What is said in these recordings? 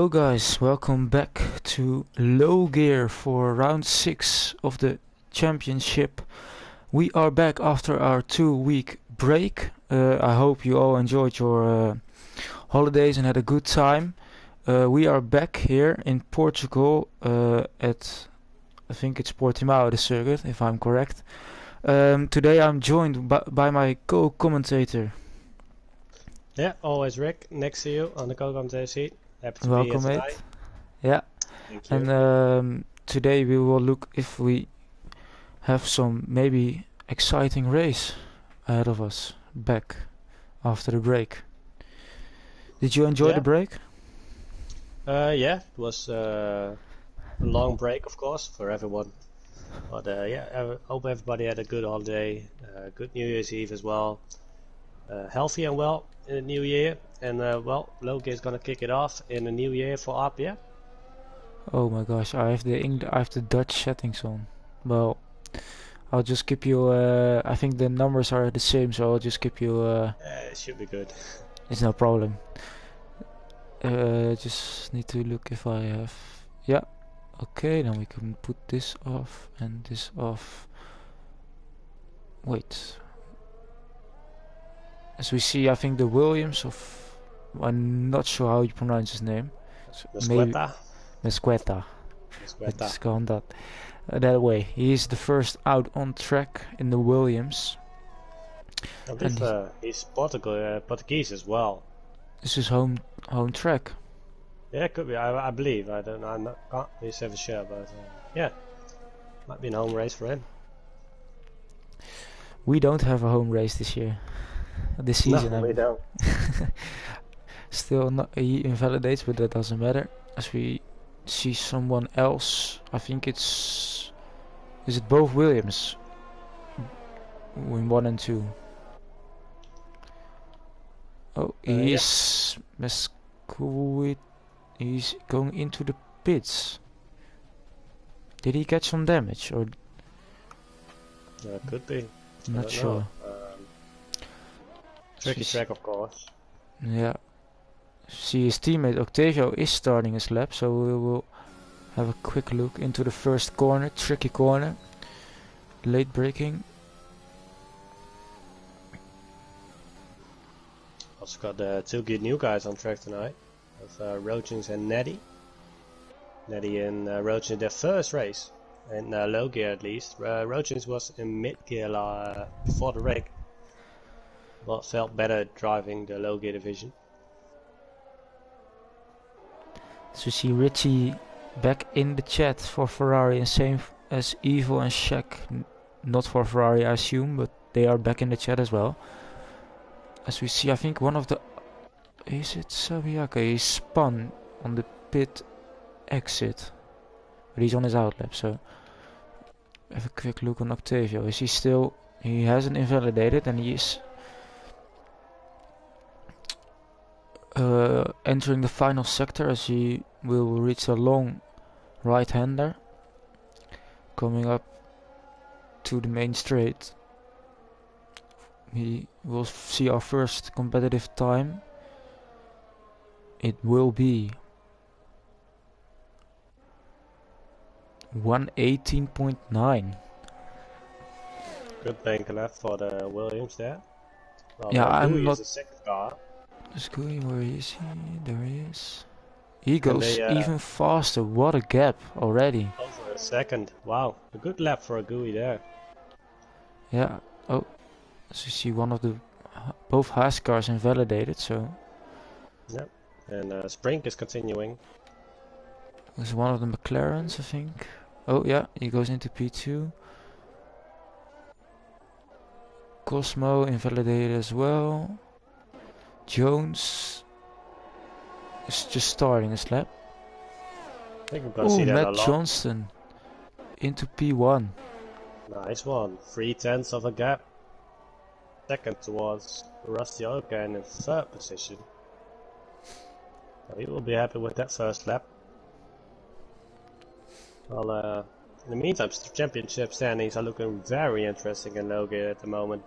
Hello guys, welcome back to Low Gear for round 6 of the championship. We are back after our 2-week break. I hope you all enjoyed your holidays and had a good time. We are back here in Portugal at, I think it's Portimao, the circuit, if I'm correct. Today I'm joined by my co-commentator. Yeah, always Rick, next to you on the co-commentator seat. Happy to be here Welcome, mate. tonight. Yeah. Thank you. And today we will look if we have some maybe exciting race ahead of us back after the break. Did you enjoy the break? Yeah, it was a long break, of course, for everyone. But yeah, I hope everybody had a good holiday, good New Year's Eve as well. Healthy and well in the new year. And well, Loki is gonna kick it off in the new year for RPM. Oh my gosh, I have the Dutch settings on. Well, I'll just keep you. I think the numbers are the same, so I'll just keep you. It should be good. It's no problem. Just need to look if I have. Yeah. Okay, then we can put this off and this off. Wait. As we see, I think the Williams of. I'm not sure how you pronounce his name. Mesquita. Mesquita. Let's go on that. That way. He is the first out on track in the Williams. I believe he's Portuguese as well. This is home track. Yeah, it could be. I believe. I don't know. Can't be so for sure, but yeah, might be a home race for him. We don't have a home race this year. This season. No, we don't. Still not. He invalidates, but that doesn't matter. As we see someone else, I think it's. Is it both Williams? In 1 and 2. Oh, he is Mesquita. He's going into the pits. Did he catch some damage or? Could be. Not sure. Tricky track, of course. Yeah. See, his teammate Octavio is starting his lap, so we will have a quick look into the first corner, tricky corner. Late braking. Also got two good new guys on track tonight, with Roachins and Neddy. Neddy and Roachins their first race, in low gear at least. Roachins was in mid gear before the break, but felt better driving the low gear division. So see Richie back in the chat for Ferrari, and same as Evo and Shaq, not for Ferrari I assume, but they are back in the chat as well. As we see, I think one of the... Is it Sabiaka? He spun on the pit exit, but he's on his outlap, so... Have a quick look on Octavio. Is he still... He hasn't invalidated and he is... entering the final sector, as he will reach a long right-hander coming up to the main straight. We will see our first competitive time. It will be 1:18.9. Good bank left for the Williams there. Well, yeah, I'm not. The second car. Scooey, where is he? There he is. He goes even faster. What a gap already. Over a second. Wow, a good lap for a GUI there. Yeah. Oh, so you see one of the both Haas cars invalidated. So. Yep. And Sprink is continuing. There's one of the McLarens, I think. Oh yeah, he goes into P2. Cosmo invalidated as well. Jones is just starting his lap. I think we're gonna see that Matt a lot. Johnston into P1. Nice one. 3/10 of a gap. Second towards Rusty Okan in third position. He will be happy with that first lap. Well, in the meantime, championship standings are looking very interesting in low gear at the moment,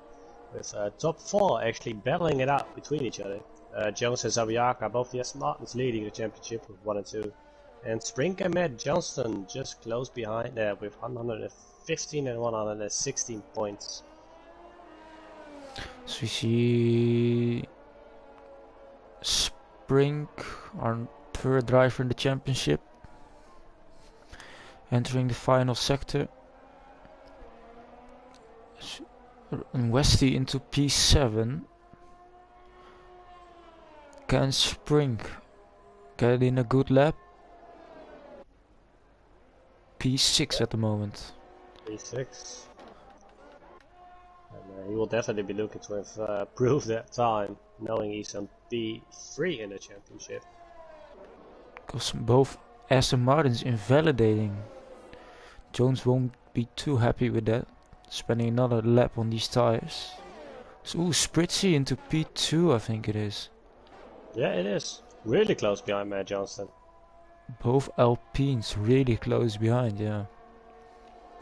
with top 4 actually battling it out between each other. Jones and Zabiaka, both the Aston Martins, leading the championship with 1 and 2. And Sprink and Matt Johnston just close behind there with 115 and 116 points. So we see Sprink, our third driver in the championship, entering the final sector. And Westy into P7. Can Sprink get in a good lap? P6 at the moment. P6. And he will definitely be looking to improve that time, knowing he's on P3 in the championship. Because both Aston Martins invalidating. Jones won't be too happy with that. Spending another lap on these tires. So, Spritzy into P2, I think it is. Yeah, it is. Really close behind Matt Johnston. Both Alpines really close behind, yeah.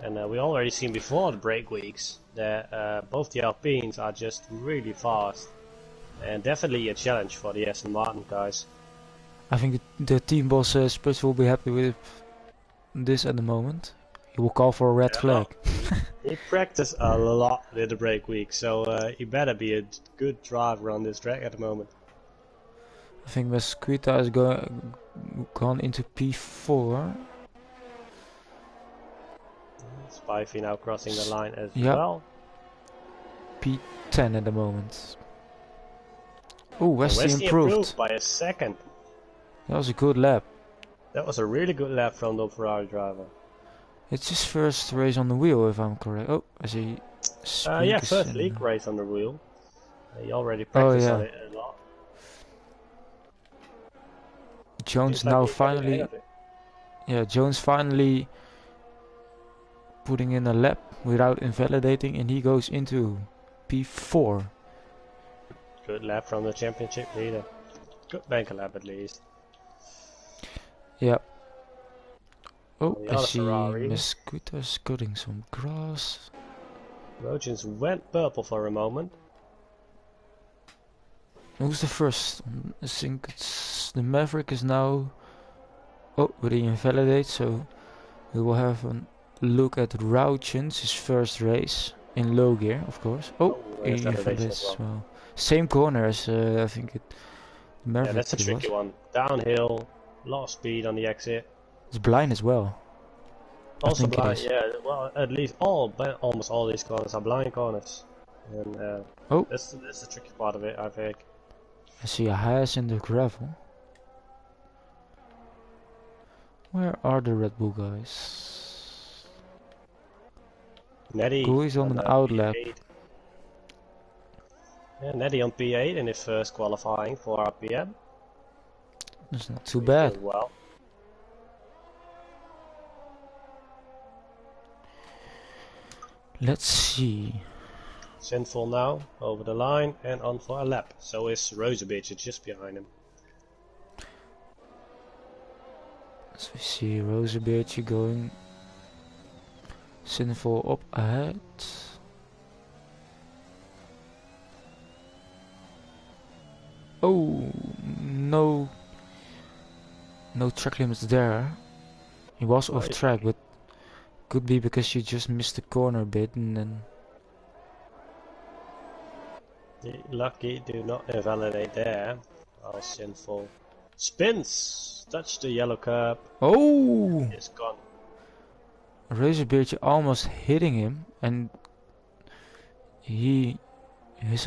And we already seen before the break weeks that both the Alpines are just really fast. And definitely a challenge for the Aston Martin guys. I think the team boss Spritz will be happy with this at the moment. He will call for a red flag. He practiced a lot in the break week, so he better be a good driver on this track at the moment. I think Mesquita is gone into P4. Spivey now crossing the line as well. P10 at the moment. Oh, Westy improved by a second. That was a good lap. That was a really good lap from the Ferrari driver. It's his first race on the wheel, if I'm correct. Oh, I see. Yeah, first league race on the wheel. He already practiced on it a lot. Jones now finally... Yeah, Jones finally putting in a lap without invalidating, and he goes into P4. Good lap from the championship leader. Good banker lap at least. Yeah. Oh, I see Mesquita's cutting some grass. Rogins went purple for a moment. Who's the first? I think it's the Maverick is now... Oh, but he invalidates, so we will have a look at Rauchens, his first race in low gear, of course. Oh, he invalidates as well. Same corner as I think it. Maverick. Yeah, that's a tricky one. Downhill, lot of speed on the exit. It's blind as well. Also blind, yeah. Well, at least almost all these corners are blind corners, and that's the tricky part of it, I think. I see a Haas in the gravel. Where are the Red Bull guys? Netty. Who is on an outlap? Yeah, Netty on P8 in his first qualifying for RPM. That's not too bad. Well. Let's see. Sinful now over the line and on for a lap. So is Rosebeach just behind him. So we see Rosebeach going. Sinful up ahead. Oh, no track limits there. He was off track, but could be because you just missed the corner a bit and then... Lucky do not invalidate there. Oh, Sinful spins, touch the yellow curb. Oh! It's gone. Razorbeard almost hitting him, and his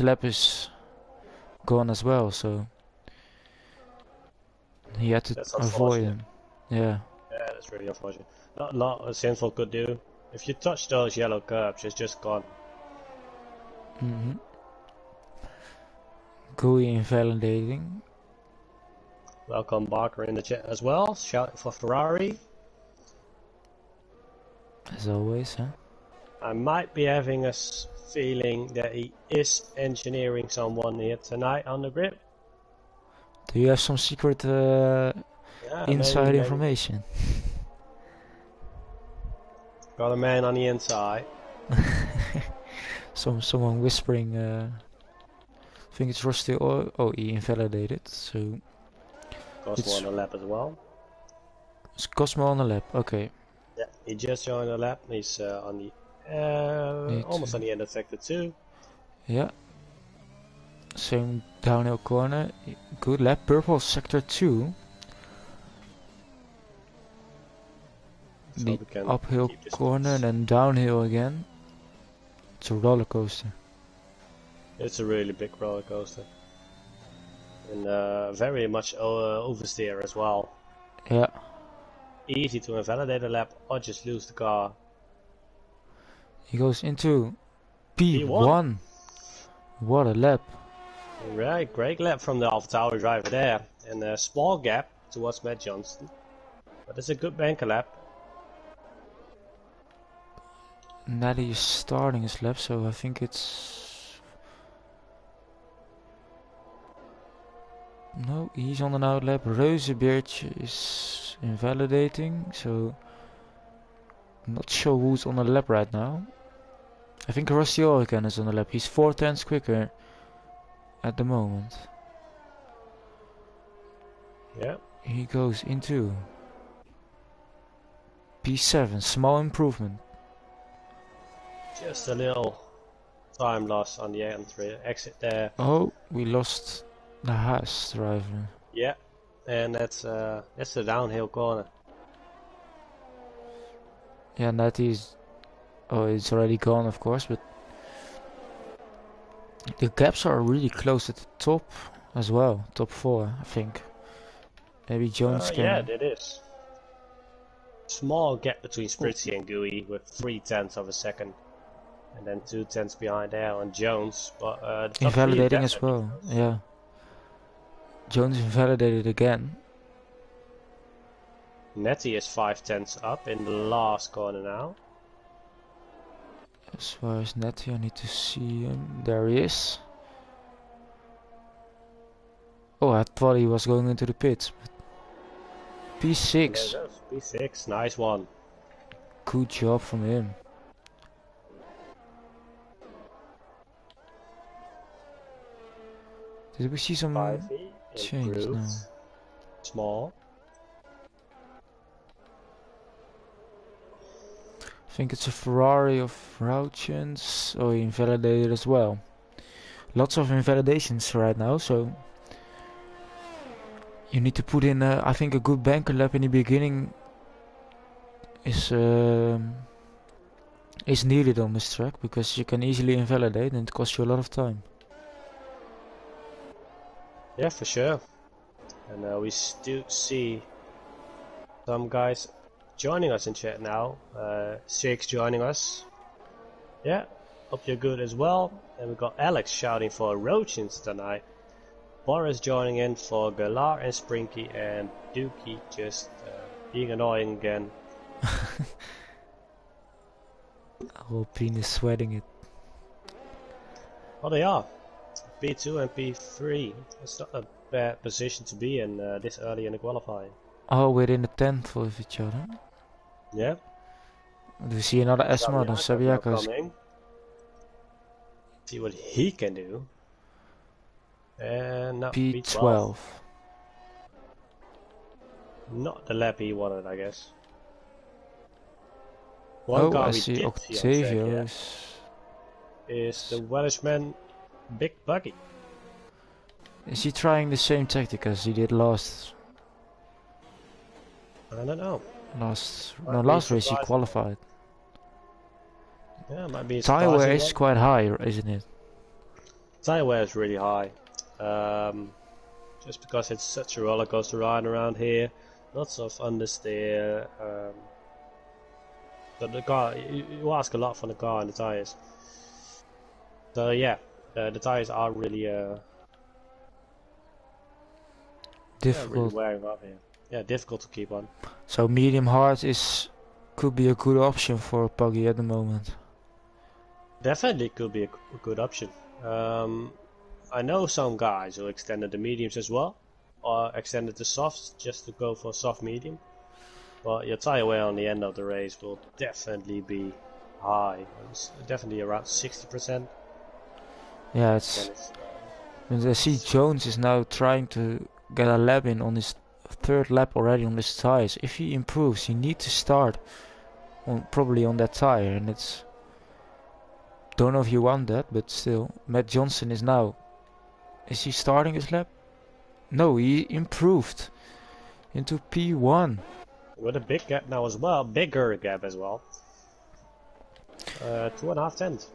lap is gone as well, so he had to avoid him. Yeah. Yeah, that's really unfortunate. Not a lot Sinful could do. If you touch those yellow curbs, it's just gone. Gooey invalidating. Welcome Barker in the chat as well. Shout for Ferrari. As always, huh? I might be having a feeling that he is engineering someone here tonight on the grid. Do you have some secret inside information? Got a man on the inside. Someone whispering think it's rusty oil. Oh, he invalidated, so Cosmo on the lap as well. it's Cosmo on the lap. Okay. Yeah, he just joined the lap. He's on the almost on the end of sector 2. Yeah. Same downhill corner. Good lap. Purple sector 2. So The we can uphill keep this corner and pace. then downhill again. It's a roller coaster. It's a really big roller coaster. And very much oversteer as well. Yeah. Easy to invalidate a lap or just lose the car. He goes into P1. P1. What a lap. Right, great lap from the AlphaTauri driver there. And a small gap towards Matt Johnston. But it's a good banker lap. Natty is starting his lap, so I think it's... No, he's on an out lap. Rosebeertje is invalidating, so... I'm not sure who's on the lap right now. I think Rusty Orican is on the lap. He's 4 tenths quicker at the moment. Yeah. He goes into P7, small improvement. Just a little time loss on the entry exit there. Oh, we lost the Haas driver. Yeah, and that's the downhill corner. Yeah, Natty's... Oh, it's already gone, of course, but... The gaps are really close at the top as well. Top 4, I think. Maybe Jones can... Yeah, it is. Small gap between Spritzy and Gooey with 3/10 of a second. And then 2/10 behind there on Jones. But the top invalidating three as well, yeah. Jones invalidated again. Netty is 5/10 up in the last corner now. As far as Netty, I need to see him. There he is. Oh, I thought he was going into the pits. But P6. P6, nice one. Good job from him. Did we see some change now? Small. I think it's a Ferrari of Rauchens. Oh, he invalidated as well. Lots of invalidations right now, so you need to put in, I think, a good banker lap in the beginning is needed on this track, because you can easily invalidate and it costs you a lot of time. Yeah, for sure. And we still see some guys joining us in chat now. Six joining us. Yeah, hope you're good as well. And we got Alex shouting for Roachins tonight. Boris joining in for Galar and Sprinky, and Dookie just being annoying again. Alpine is sweating it. Oh, they are. P2 and P3. It's not a bad position to be in this early in the qualifying. Oh, within the 10th of each other. Yeah. Do we see another Esma? No, Sabiako's coming. See what he can do. And now P12. Not the lap he wanted, I guess. One Oh, car I we see did Octavio is the Welshman Big Buggy. Is he trying the same tactic as he did last? I don't know. Last race he qualified. Yeah, might be. Tire wear is quite high, isn't it? Tire wear is really high. Just because it's such a roller coaster ride around here, lots of understeer. But the car, you ask a lot from the car and the tires. So yeah, the tires are really difficult. Really wearing off here. Yeah, difficult to keep on. So medium hard could be a good option for Puggy at the moment. Definitely could be a good option. I know some guys who extended the mediums as well, or extended the softs just to go for soft medium. But your tire wear on the end of the race will definitely be high. It's definitely around 60%. Yeah, it's And I see Jones is now trying to get a lap in on his third lap already on his tires. If he improves, he needs to start on probably on that tire, and it's don't know if you want that, but still, Matt Johnson is now. Is he starting his lap? No, he improved into P1. With a big gap now as well, bigger gap as well. 2.5 tenths.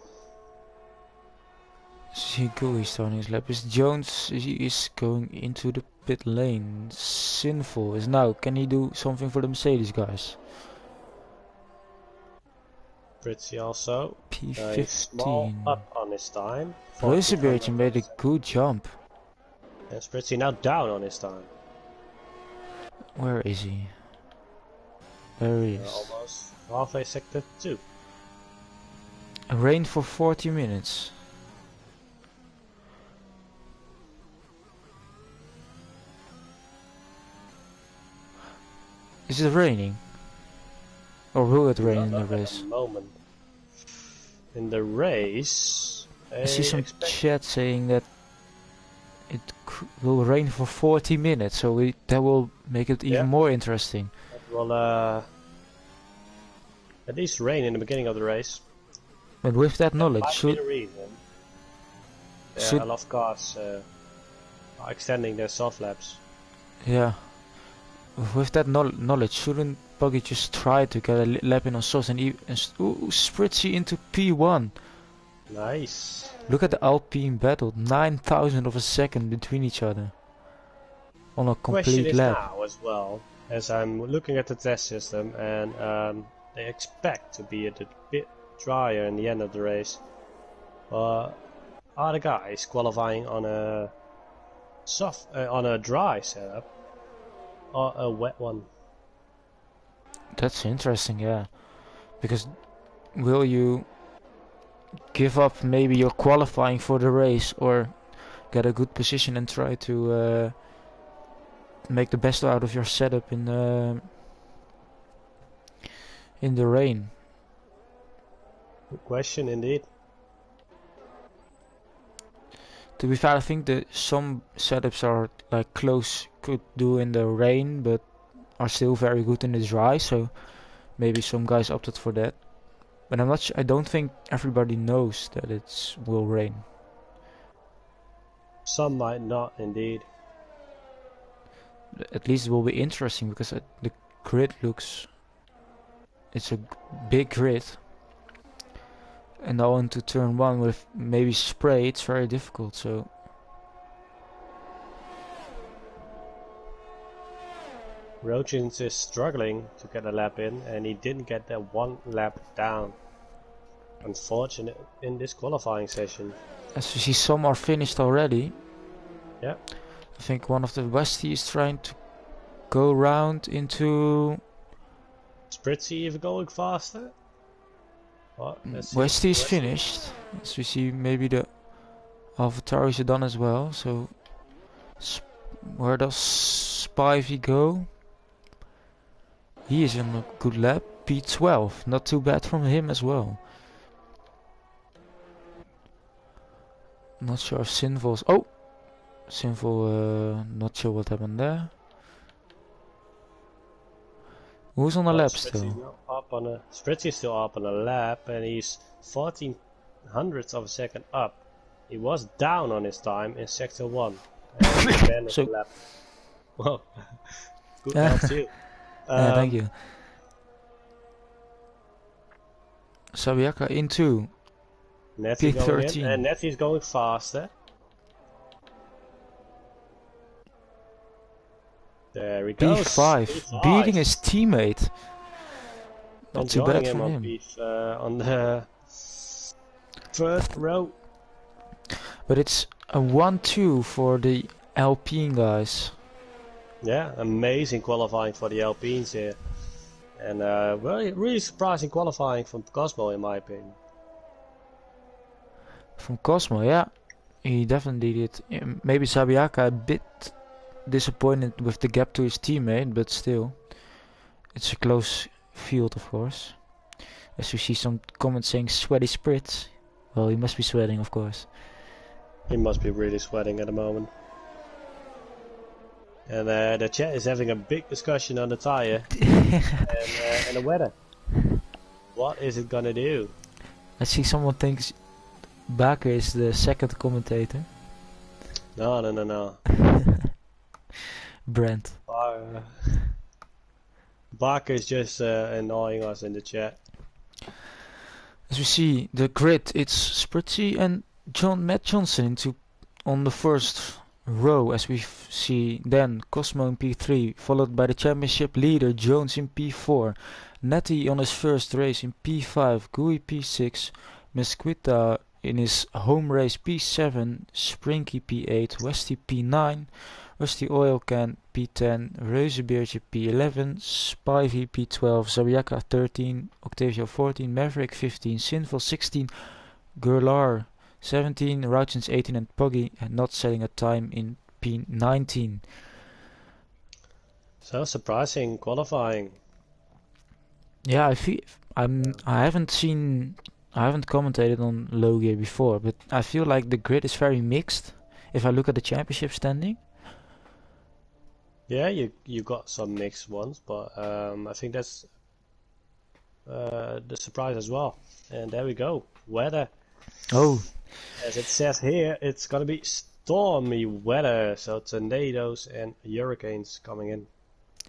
See, he's starting his lap. Is Jones? He is going into the pit lane. Sinful is now. Can he do something for the Mercedes guys? Fritzy also. He's small P15. up on his time. Rosenberg made a good jump. And Fritzy now down on his time. Where is he? There he is. Almost halfway sector 2. Rain for 40 minutes. Is it raining? Or will it rain in the race? Moment. In the race, I see some chat saying that it will rain for 40 minutes, so that will make it even more interesting. It will at least rain in the beginning of the race. But with that knowledge, should a lot of cars are extending their soft laps. Yeah. With that knowledge, shouldn't Puggy just try to get a lap in on softs and Spritzy into P1? Nice. Look at the Alpine battle, 9,000 of a second between each other on a complete lap. Now as well, as I'm looking at the test system, and they expect to be a bit drier in the end of the race. Are the guys qualifying on a on a dry setup or a wet one? That's interesting, yeah. Because will you give up maybe your qualifying for the race or get a good position and try to make the best out of your setup in the rain? Good question indeed. To be fair, I think that some setups are like close could do in the rain, but are still very good in the dry. So maybe some guys opted for that. But I'm not. I don't think everybody knows that it will rain. Some might not, indeed. At least it will be interesting because the grid looks. It's a big grid. And now into turn 1 with maybe spray, it's very difficult, so... Rogins is struggling to get a lap in, and he didn't get that one lap down. Unfortunate in this qualifying session. As you see, some are finished already. Yeah. I think one of the Westie is trying to go round into... Spritzy even going faster? Westie is finished. As we see, maybe the AlphaTauris are done as well. So, where does Spivey go? He is on a good lap. P12, not too bad from him as well. Not sure if Sinful's... Oh! Sinful, not sure what happened there. Who's on the lap still? Spritzy is still up on a lap, and he's 14 hundredths of a second up. He was down on his time in sector 1. And then so lap. Well, good help too. Thank you. Sabiaka into P13. And Nettie's going faster. There he goes. P5, beating his teammate. Not too bad from him. On the first row. But it's a 1-2 for the Alpine guys. Yeah, amazing qualifying for the Alpines here. And really surprising qualifying from Cosmo in my opinion. From Cosmo, yeah. He definitely did. Maybe Sabiaka a bit disappointed with the gap to his teammate, but still. It's a close field, of course. As you see some comments saying sweaty spritz. Well, he must be sweating, of course. He must be really sweating at the moment. And the chat is having a big discussion on the tire and the weather. What is it gonna do? I see someone thinks Baker is the second commentator. No. Brent. Barker is just annoying us in the chat. As we see the grid, it's Spritzy and Matt Johnson on the first row, as we see then Cosmo in P3, followed by the championship leader Jones in P4, Netty on his first race in P5, Gui P6, Mesquita in his home race P7, Sprinky P8, Westy P9, Rusty Oil Can P10, Reuzenbeertje P11, Spivey P12, Zabiaka 13, Octavio 14, Maverick 15, Sinful 16, Gurlar 17, Rouchens 18 and Poggy not setting a time in P19. So surprising qualifying. Yeah, I haven't commentated on low gear before, but I feel like the grid is very mixed. If I look at the championship standing. Yeah, you got some mixed ones, but I think that's the surprise as well. And there we go, weather. Oh. As it says here, it's gonna be stormy weather, so tornadoes and hurricanes coming in.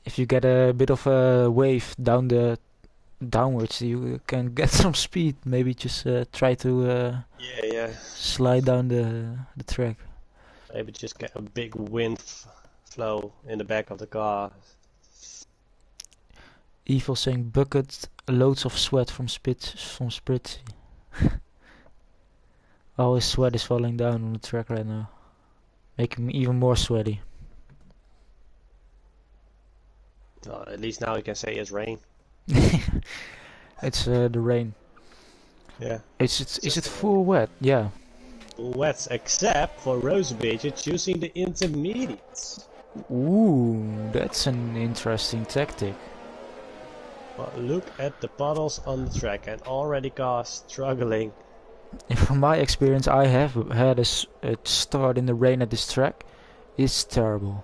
If you get a bit of a wave downwards, you can get some speed. Maybe just try to slide down the track. Maybe just get a big wind flow in the back of the car. Evil saying bucket loads of sweat from Spritzy. All his sweat is falling down on the track right now, making me even more sweaty. Well, at least now you can say it's rain. It's the rain. Yeah. Is it full wet? Yeah. Wet, except for Rosebeertje choosing the intermediates. Ooh, that's an interesting tactic. But look at the puddles on the track and already cars struggling. From my experience, I have had a start in the rain at this track. It's terrible.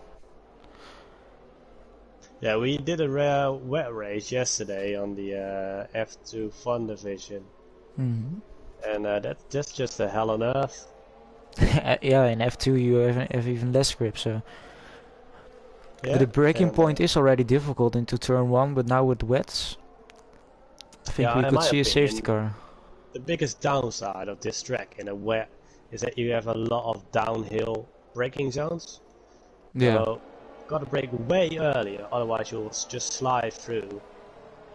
Yeah, we did a wet race yesterday on the F2 Fun Division. Mm-hmm. And that's just a hell on earth. Yeah, in F2 you have even less grip, so... Yeah, the braking point is already difficult into turn 1, but now with wets, I think we could see a safety car. The biggest downside of this track in a wet is that you have a lot of downhill braking zones. Yeah. So, gotta brake way earlier, otherwise you'll just slide through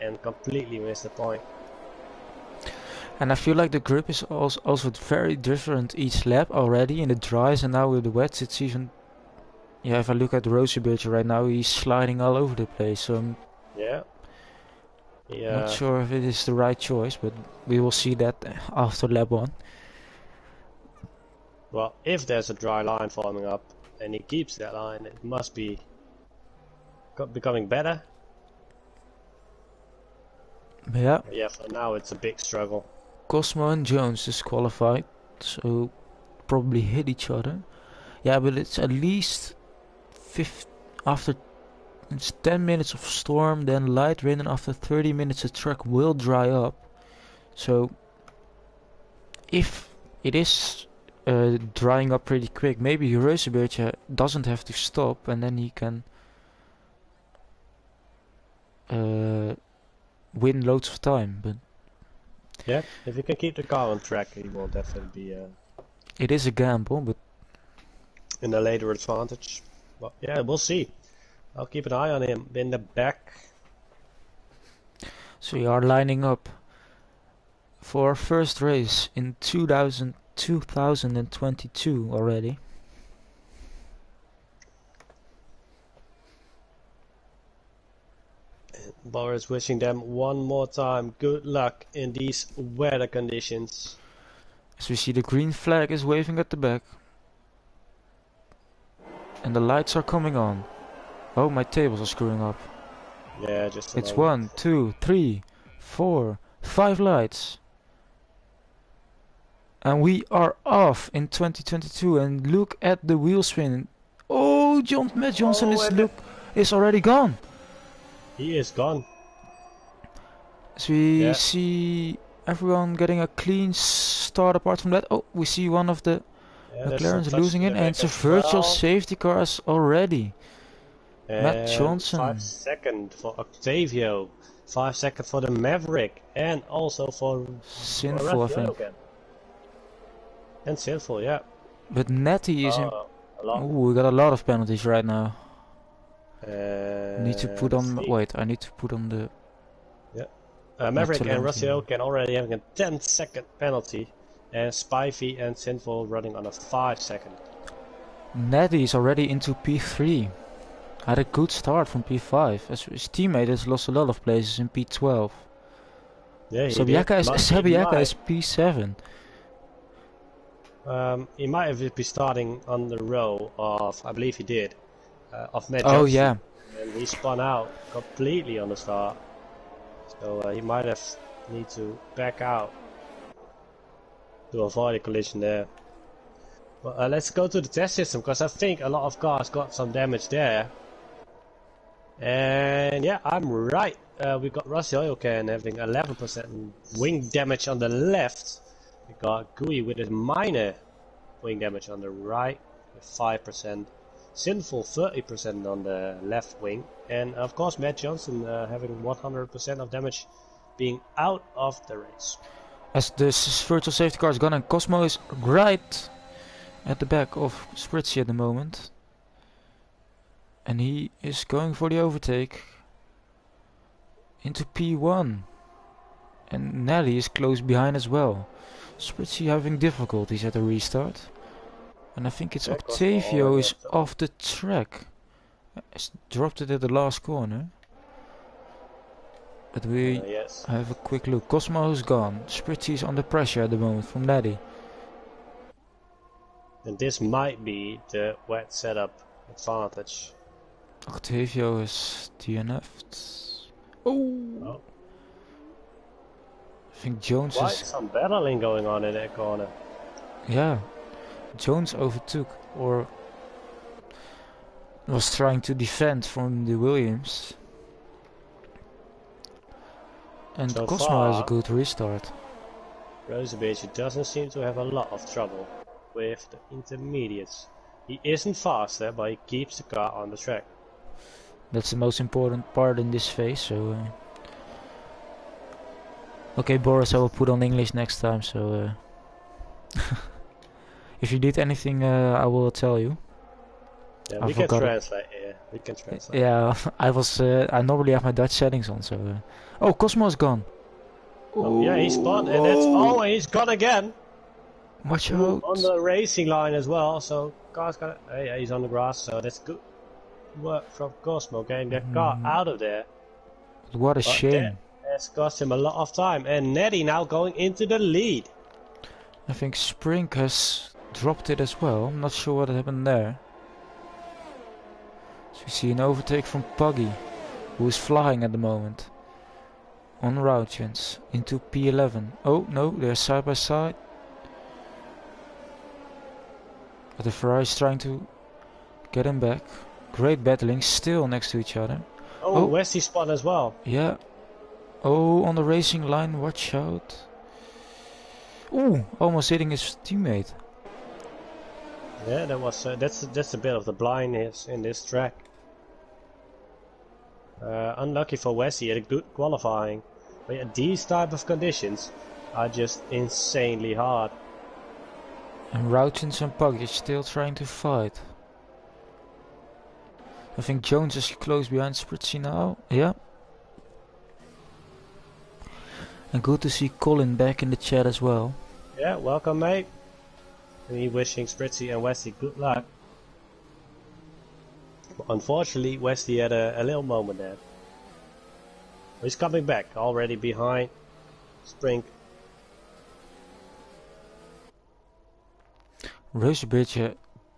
and completely miss the point. And I feel like the grip is also very different each lap already in the dries, and now with the wets it's even... Yeah, if I look at Rosebeertje right now, he's sliding all over the place, so... Yeah. Not sure if it is the right choice, but we will see that after lap 1. Well, if there's a dry line forming up and he keeps that line, it must be becoming better. Yeah. Yeah, for now it's a big struggle. Cosmo and Jones disqualified, so probably hit each other. Yeah, but it's at least after it's 10 minutes of storm, then light rain, and after 30 minutes the track will dry up. So if it is drying up pretty quick, maybe Reuzenbeertje doesn't have to stop, and then he can win loads of time. But yeah, if he can keep the car on track, he will definitely be. It is a gamble, but in a later advantage. But yeah, we'll see. I'll keep an eye on him in the back. So we are lining up for our first race in 2022 already. Boris wishing them one more time good luck in these weather conditions. As we see, the green flag is waving at the back. And the lights are coming on. Oh, my tables are screwing up. Yeah, just it's 1, 2, 3, 4, 5 lights. And we are off in 2022, and look at the wheel spin. Oh, Matt Johnson is already gone. He is gone. So we see everyone getting a clean start apart from that. Oh, we see one of the McLarens losing it, and it's a virtual safety cars already. And Matt Johnson. 5 seconds for Octavio. 5 seconds for the Maverick. And also for Sinful, I think. Again. And Sinful, yeah. But Netty is in... Oh, we got a lot of penalties right now. Need to put on... Wait, I need to put on the... Yeah. Maverick and Rossio can already having a 10-second penalty. And Spivey and Sinful running on a 5-second. Netty is already into P3. Had a good start from P5. As his teammate has lost a lot of places in P12. Yeah, Sabiaka is P7. He might have been starting on the row of, I believe he did, of Matt Oh Johnson. yeah. And he spun out completely on the start. So he might have need to back out to avoid a collision there. But let's go to the test system, because I think a lot of cars got some damage there. And yeah, I'm right. We got Rossi Oilcan having 11% wing damage on the left. We got Gui with a minor wing damage on the right with 5%. Sinful 30% on the left wing. And of course Matt Johnson having 100% of damage being out of the race. As this virtual safety car is gone, and Cosmo is right at the back of Spritzy at the moment. And he is going for the overtake into P1. And Nelly is close behind as well. Spritzy having difficulties at the restart. And I think it's Octavio is off the track. He's dropped it at the last corner. But we have a quick look. Cosmo's gone. Spritzy is under pressure at the moment from Nelly. And this might be the wet setup advantage. Octavio is DNF'd. Oh! I think Jones Quite some battling going on in that corner. Yeah. Jones overtook, or was trying to defend from the Williams. And so Cosmo has a good restart. Rosebeach doesn't seem to have a lot of trouble with the intermediates. He isn't faster, but he keeps the car on the track. That's the most important part in this phase, so... Okay, Boris, I will put on English next time, so... If you need anything, I will tell you. Yeah, we can translate, yeah. We can translate. Yeah, I normally have my Dutch settings on, so... Oh, Cosmo's gone! Oh, yeah, he's spun, and that's... Oh, he's gone again! Watch out! On the racing line as well, so... Car's got... Yeah, he's on the grass, so that's good work from Cosmo, getting that car out of there. What a shame. That has cost him a lot of time, and Nettie now going into the lead. I think Sprink has dropped it as well. I'm not sure what happened there. So we see an overtake from Puggy, who is flying at the moment. On route chance into P11. Oh no, they're side by side. But the Ferrari is trying to get him back. Great battling, still next to each other. Oh, Westy spun as well. Yeah. Oh, on the racing line, watch out. Ooh, almost hitting his teammate. Yeah, that was that's a bit of the blindness in this track. Unlucky for Westy, he had a good qualifying. But yeah, these type of conditions are just insanely hard. And Routins and Puggy is still trying to fight. I think Jones is close behind Spritzy now. Yeah. And good to see Colin back in the chat as well. Yeah, welcome mate. Me wishing Spritzy and Westy good luck. But unfortunately, Westy had a little moment there. He's coming back, already behind Sprink. Roosebridge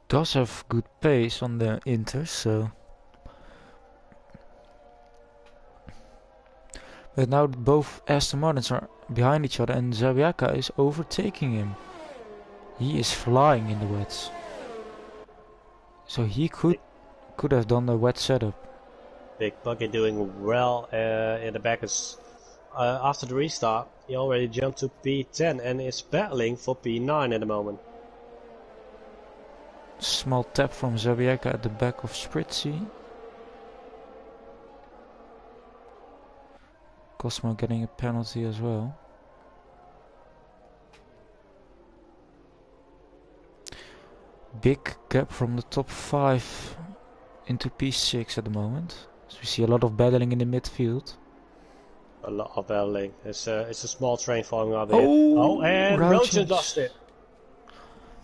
does have good pace on the Inter, so... But now both Aston Martins are behind each other and Zabiaka is overtaking him. He is flying in the wets. So he could have done the wet setup. Big Buggy doing well in the back. Is after the restart, he already jumped to P10 and is battling for P9 at the moment. Small tap from Zabieka at the back of Spritzy. Cosmo getting a penalty as well. Big gap from the top 5 into P6 at the moment. So we see a lot of battling in the midfield. A lot of battling. It's a small train falling out there. Oh, and Roach lost it.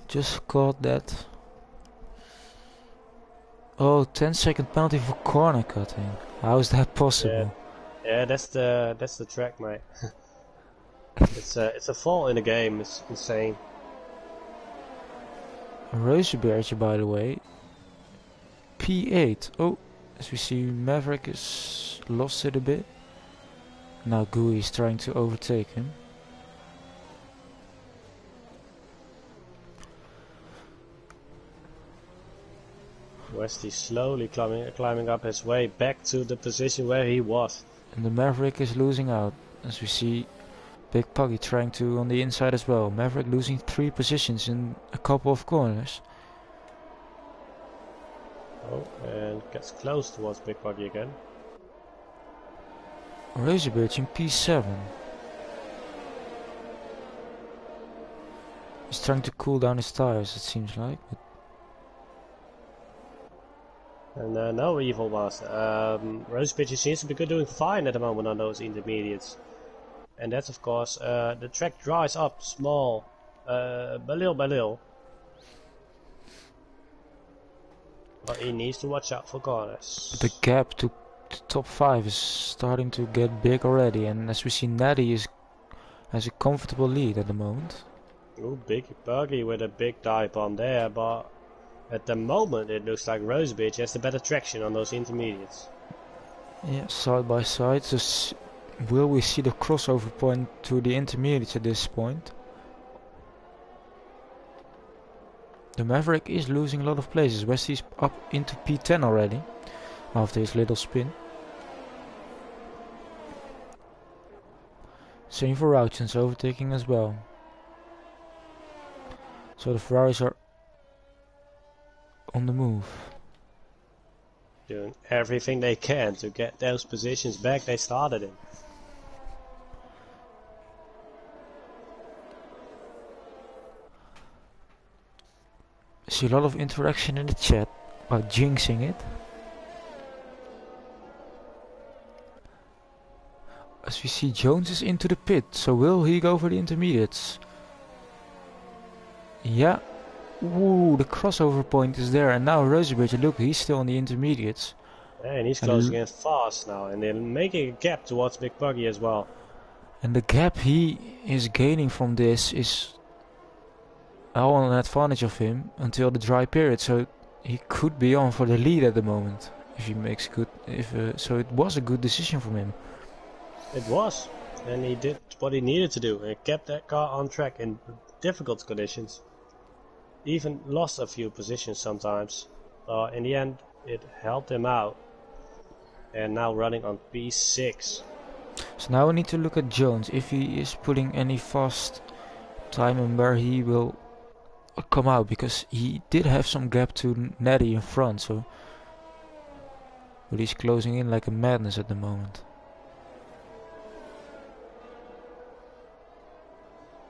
Just caught that. Oh, 10-second penalty for corner cutting. How is that possible? Yeah, that's the track, mate. it's a fall in the game. It's insane. Rozenbergje, by the way, P8. Oh, as we see, Maverick is lost it a bit. Now Gui is trying to overtake him. Westy slowly climbing up his way back to the position where he was. And the Maverick is losing out, as we see Big Puggy trying to on the inside as well. Maverick losing 3 positions in a couple of corners. Oh, and gets close towards Big Puggy again. Rozenberg in P7. He's trying to cool down his tires, it seems like. But and no evil master. Rozenberg seems to be doing fine at the moment on those intermediates. And that's of course, the track dries up small, by little. But he needs to watch out for corners. the gap to top 5 is starting to get big already, and as we see, Natty has a comfortable lead at the moment. Ooh, Big Buggy with a big dive bomb there, but at the moment it looks like Rozenberg has the better traction on those intermediates. Yeah, side by side. So will we see the crossover point to the intermediates at this point? The Maverick is losing a lot of places. Westy's up into P10 already after his little spin. Same for Rauchens, overtaking as well. So the Ferraris are on the move. Doing everything they can to get those positions back they started in. I see a lot of interaction in the chat about jinxing it. As we see, Jones is into the pit, so will he go for the intermediates? Yeah. Ooh, the crossover point is there, and now Rozenberg, look, he's still on the intermediates. And he's closing in fast now, and they're making a gap towards Big Buggy as well. And the gap he is gaining from this is all an advantage of him until the dry period, so he could be on for the lead at the moment if he makes good. So it was a good decision from him. It was, and he did what he needed to do. He kept that car on track in difficult conditions. Even lost a few positions sometimes. In the end, it helped him out. And now running on P6. So now we need to look at Jones, if he is putting any fast time and where he will come out, because he did have some gap to Natty in front, so but he's closing in like a madness at the moment.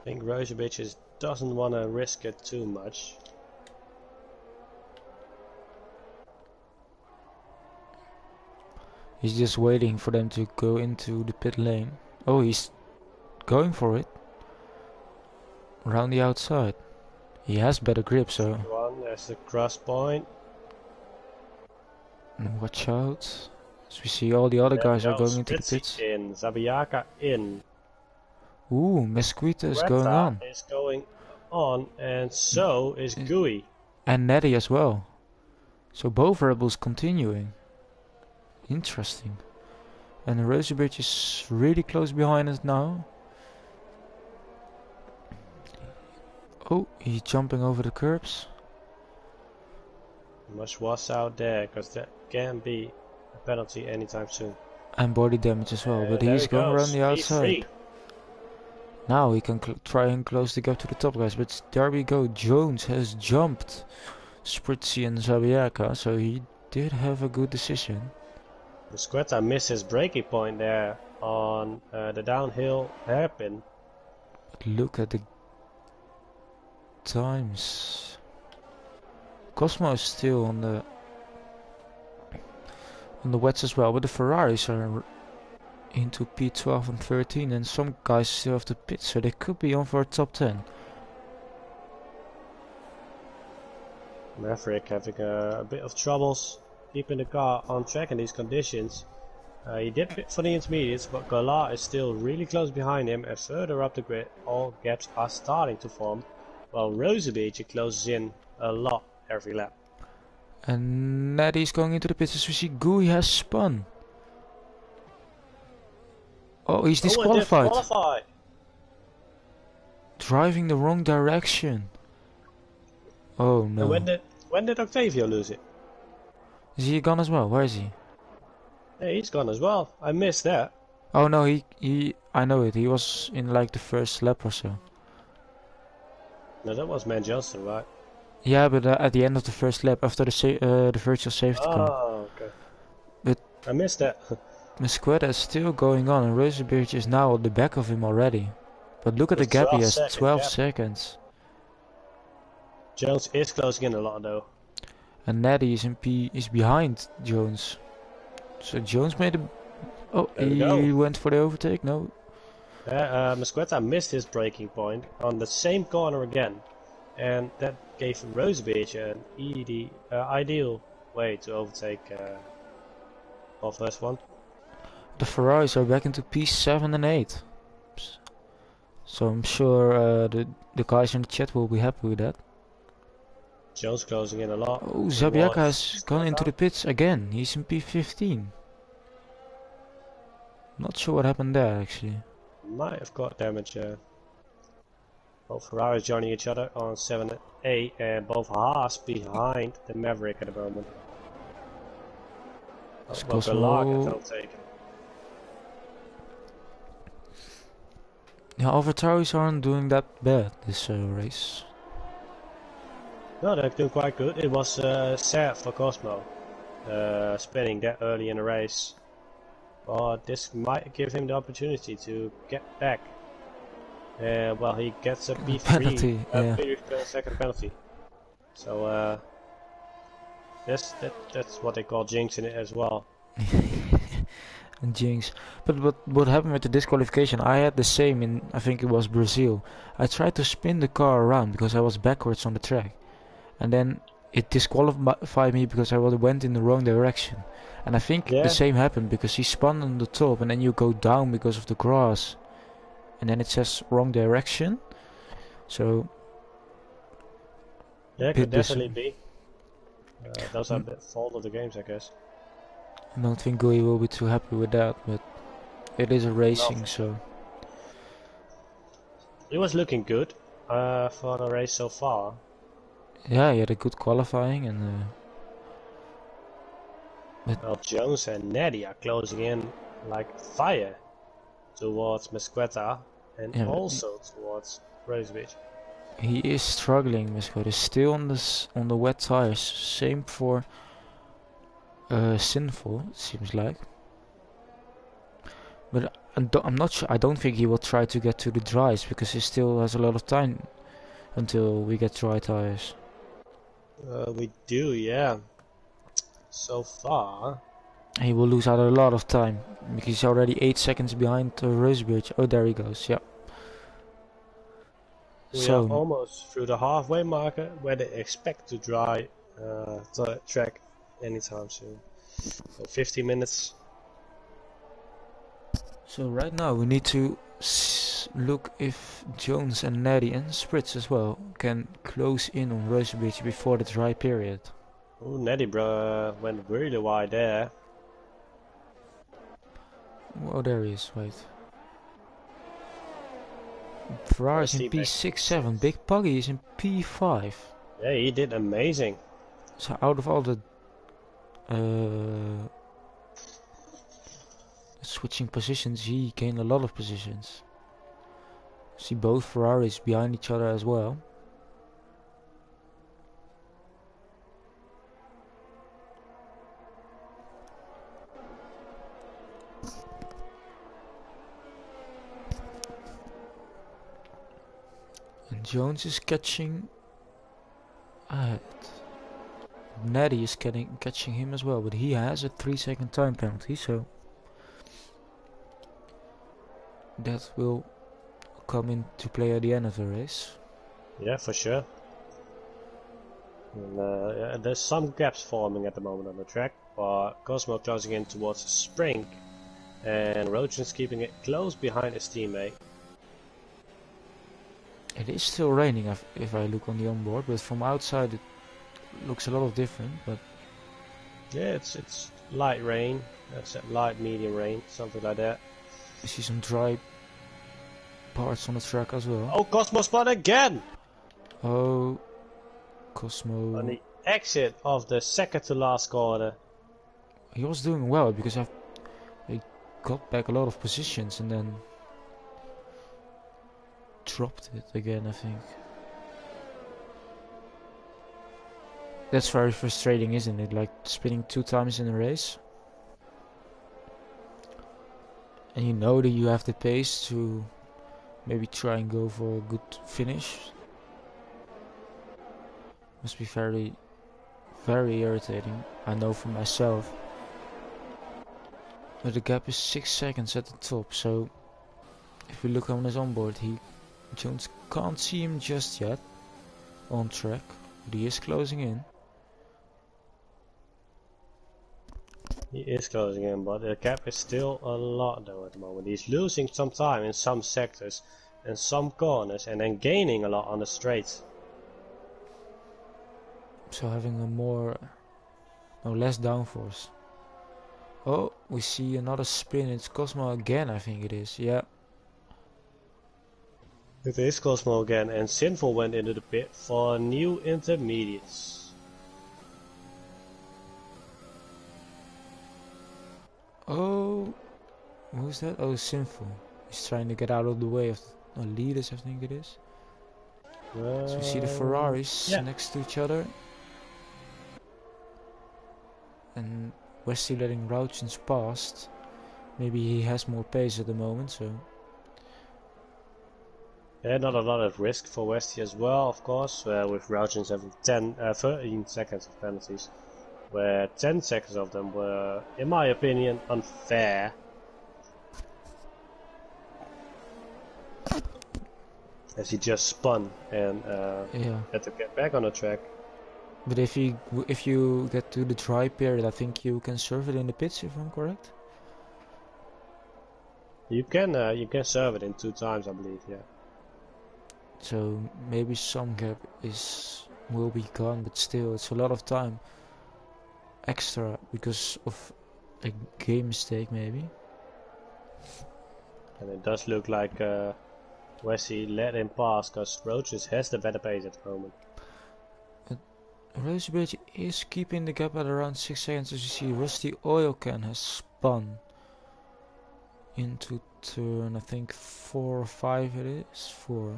I think Rozenberg doesn't want to risk it too much. He's just waiting for them to go into the pit lane. Oh, he's going for it. Around the outside. He has better grip, so... There's the cross point. Watch out. As we see, all the other guys are going into the pits. In, Zabiaka in. Ooh, Mesquita is going on. Is going on, and so is Gui. And Natty as well. So both rebels continuing. Interesting. And Rozenberg is really close behind us now. Oh, he's jumping over the curbs. Must watch out there, because that can be a penalty anytime soon. And body damage as well, but There he's he going around goes, the outside. P3. Now he can try and close the gap to the top guys, but there we go. Jones has jumped Spritzy and Zabiaka, so he did have a good decision. Musqueta missed his braking point there on the downhill hairpin. But look at the times. Cosmo is still on the wets as well, but the Ferraris are into P12 and 13, and some guys still have to pit, so they could be on for a top 10. Maverick having a bit of troubles keeping the car on track in these conditions. He did pit for the intermediates, but Gola is still really close behind him, and further up the grid all gaps are starting to form, while Rosebeach closes in a lot every lap. And Natty's going into the pits as we see Gui has spun. Oh, he's disqualified. Driving the wrong direction. Oh no. And when did Octavio lose it? Is he gone as well? Where is he? Yeah, he's gone as well. I missed that. Oh no, I know it. He was in like the first lap or so. No, that was Man Johnston, right? Yeah, but at the end of the first lap, after the virtual safety car. Oh, okay. But I missed that. Musqueta is still going on, and Rosenberg is now on the back of him already. But look at the gap, he has 12 seconds. Jones is closing in a lot though. And Natty is behind Jones. So Jones made a... Oh, he went for the overtake? No. Musqueta missed his braking point on the same corner again. And that gave Rosebeach an ideal way to overtake off F1. The Ferraris are back into P7 and 8. So I'm sure the guys in the chat will be happy with that. Jones closing in a lot. Oh, Zabiaka has gone into the pits again. He's in P15. Not sure what happened there actually. Might have got damage. Both Ferraris joining each other on 7 and 8, and both Haas behind the Maverick at the moment. Yeah, AlphaTauris aren't doing that bad this race. No, they're doing quite good. It was sad for Cosmo spinning that early in the race. But this might give him the opportunity to get back. Well, he gets a P3 penalty, yeah. second penalty. So that's what they call jinxing it as well. And jinx. But what happened with the disqualification? I had the same in, I think it was Brazil. I tried to spin the car around because I was backwards on the track, and then it disqualified me because I went in the wrong direction. And I think the same happened because he spun on the top, and then you go down because of the grass, and then it says wrong direction. So yeah, it could definitely be. Those are the fault of the games, I guess. I don't think Gui will be too happy with that, but it is a racing, so... It was looking good for the race so far. Yeah, he had a good qualifying, and... Well, Jones and Neddy are closing in like fire towards Musqueta and also towards Rosebeach. He is struggling, Musqueta. Still on the wet tires. Same for... Sinful, it seems like. But I'm not sure. I don't think he will try to get to the dries because he still has a lot of time until we get dry tires. We do, yeah. So far. He will lose out a lot of time because he's already 8 seconds behind Rosebeach. Oh, there he goes. Yeah. We are almost through the halfway marker where they expect to dry the track anytime soon. So 50 minutes. So right now we need to look if Jones and Neddy and Spritz as well can close in on Rosebeach before the dry period. Oh, Neddy went really wide there. Oh, there he is. Wait. Ferrari's in P6, 7. Big Puggy is in P5. Yeah, he did amazing. So out of all the switching positions, he gained a lot of positions. See both Ferraris behind each other as well. And Jones is catching ahead. Natty is catching him as well, but he has a 3-second time penalty, so that will come into play at the end of the race. Yeah, for sure. And, yeah, there's some gaps forming at the moment on the track, but Cosmo closing in towards the sprint, and Rojan's keeping it close behind his teammate. It is still raining if I look on the onboard, but from outside it looks a lot of different. But yeah, it's light rain, that's light medium rain, something like that. I see some dry parts on the track as well. Oh, Cosmo spun again! Oh, Cosmo. On the exit of the second to last corner. He was doing well because I got back a lot of positions and then dropped it again, I think. That's very frustrating, isn't it? Like spinning 2 times in a race. And you know that you have the pace to maybe try and go for a good finish. Must be very, very irritating. I know for myself. But the gap is 6 seconds at the top, so if we look on his onboard, Jones can't see him just yet on track, but he is closing in. He is closing in, but the gap is still a lot though at the moment. He's losing some time in some sectors and some corners, and then gaining a lot on the straights. So having less downforce. Oh, we see another spin. It's Cosmo again, I think it is. Yeah. It is Cosmo again, and Sinful went into the pit for new intermediates. Oh, who's that? Oh, Sinful. He's trying to get out of the way of the leaders, I think it is. So we see the Ferraris next to each other. And Westy letting Rauchens past. Maybe he has more pace at the moment, so... Yeah, not a lot of risk for Westy as well, of course, with Rauchens having 13 seconds of penalties, where 10 seconds of them were, in my opinion, unfair. As he just spun and had to get back on the track. But if you get to the dry period, I think you can serve it in the pits, if I'm correct. You can serve it in 2 times, I believe. Yeah. So maybe some gap will be gone, but still, it's a lot of time extra because of a game mistake, maybe. And it does look like Wesley let him pass because Roaches has the better pace at the moment. Rosebeach is keeping the gap at around 6 seconds. As you see, Rusty Oil Can has spun into turn, I think 4 or 5 it is. 4.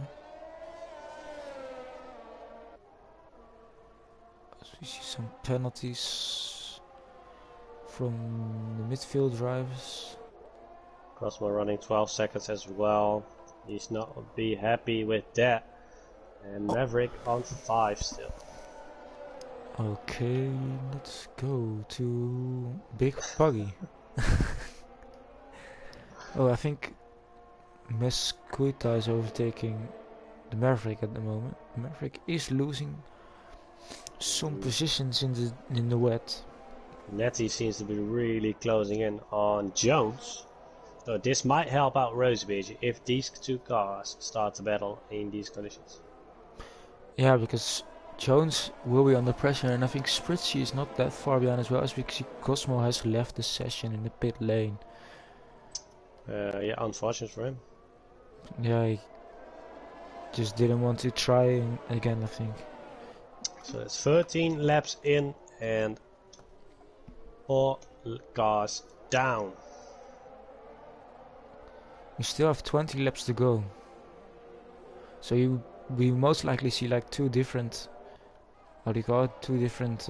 As we see some penalties from the midfield drivers. Cosmo running 12 seconds as well. He's not be happy with that. And Maverick on 5 still. Okay, let's go to Big Puggy. Oh, I think Mesquita is overtaking the Maverick at the moment. Maverick is losing some positions in the wet. Nettie seems to be really closing in on Jones. So this might help out Rosebeach if these 2 cars start to battle in these conditions. Yeah, because Jones will be under pressure, and I think Spritzy is not that far behind as well, as we see Cosmo has left the session in the pit lane. Yeah, unfortunate for him. Yeah, Just didn't want to try again, I think. So it's 13 laps in and 4 cars down. We still have 20 laps to go. So we most likely see like two different, how do you call it? Two different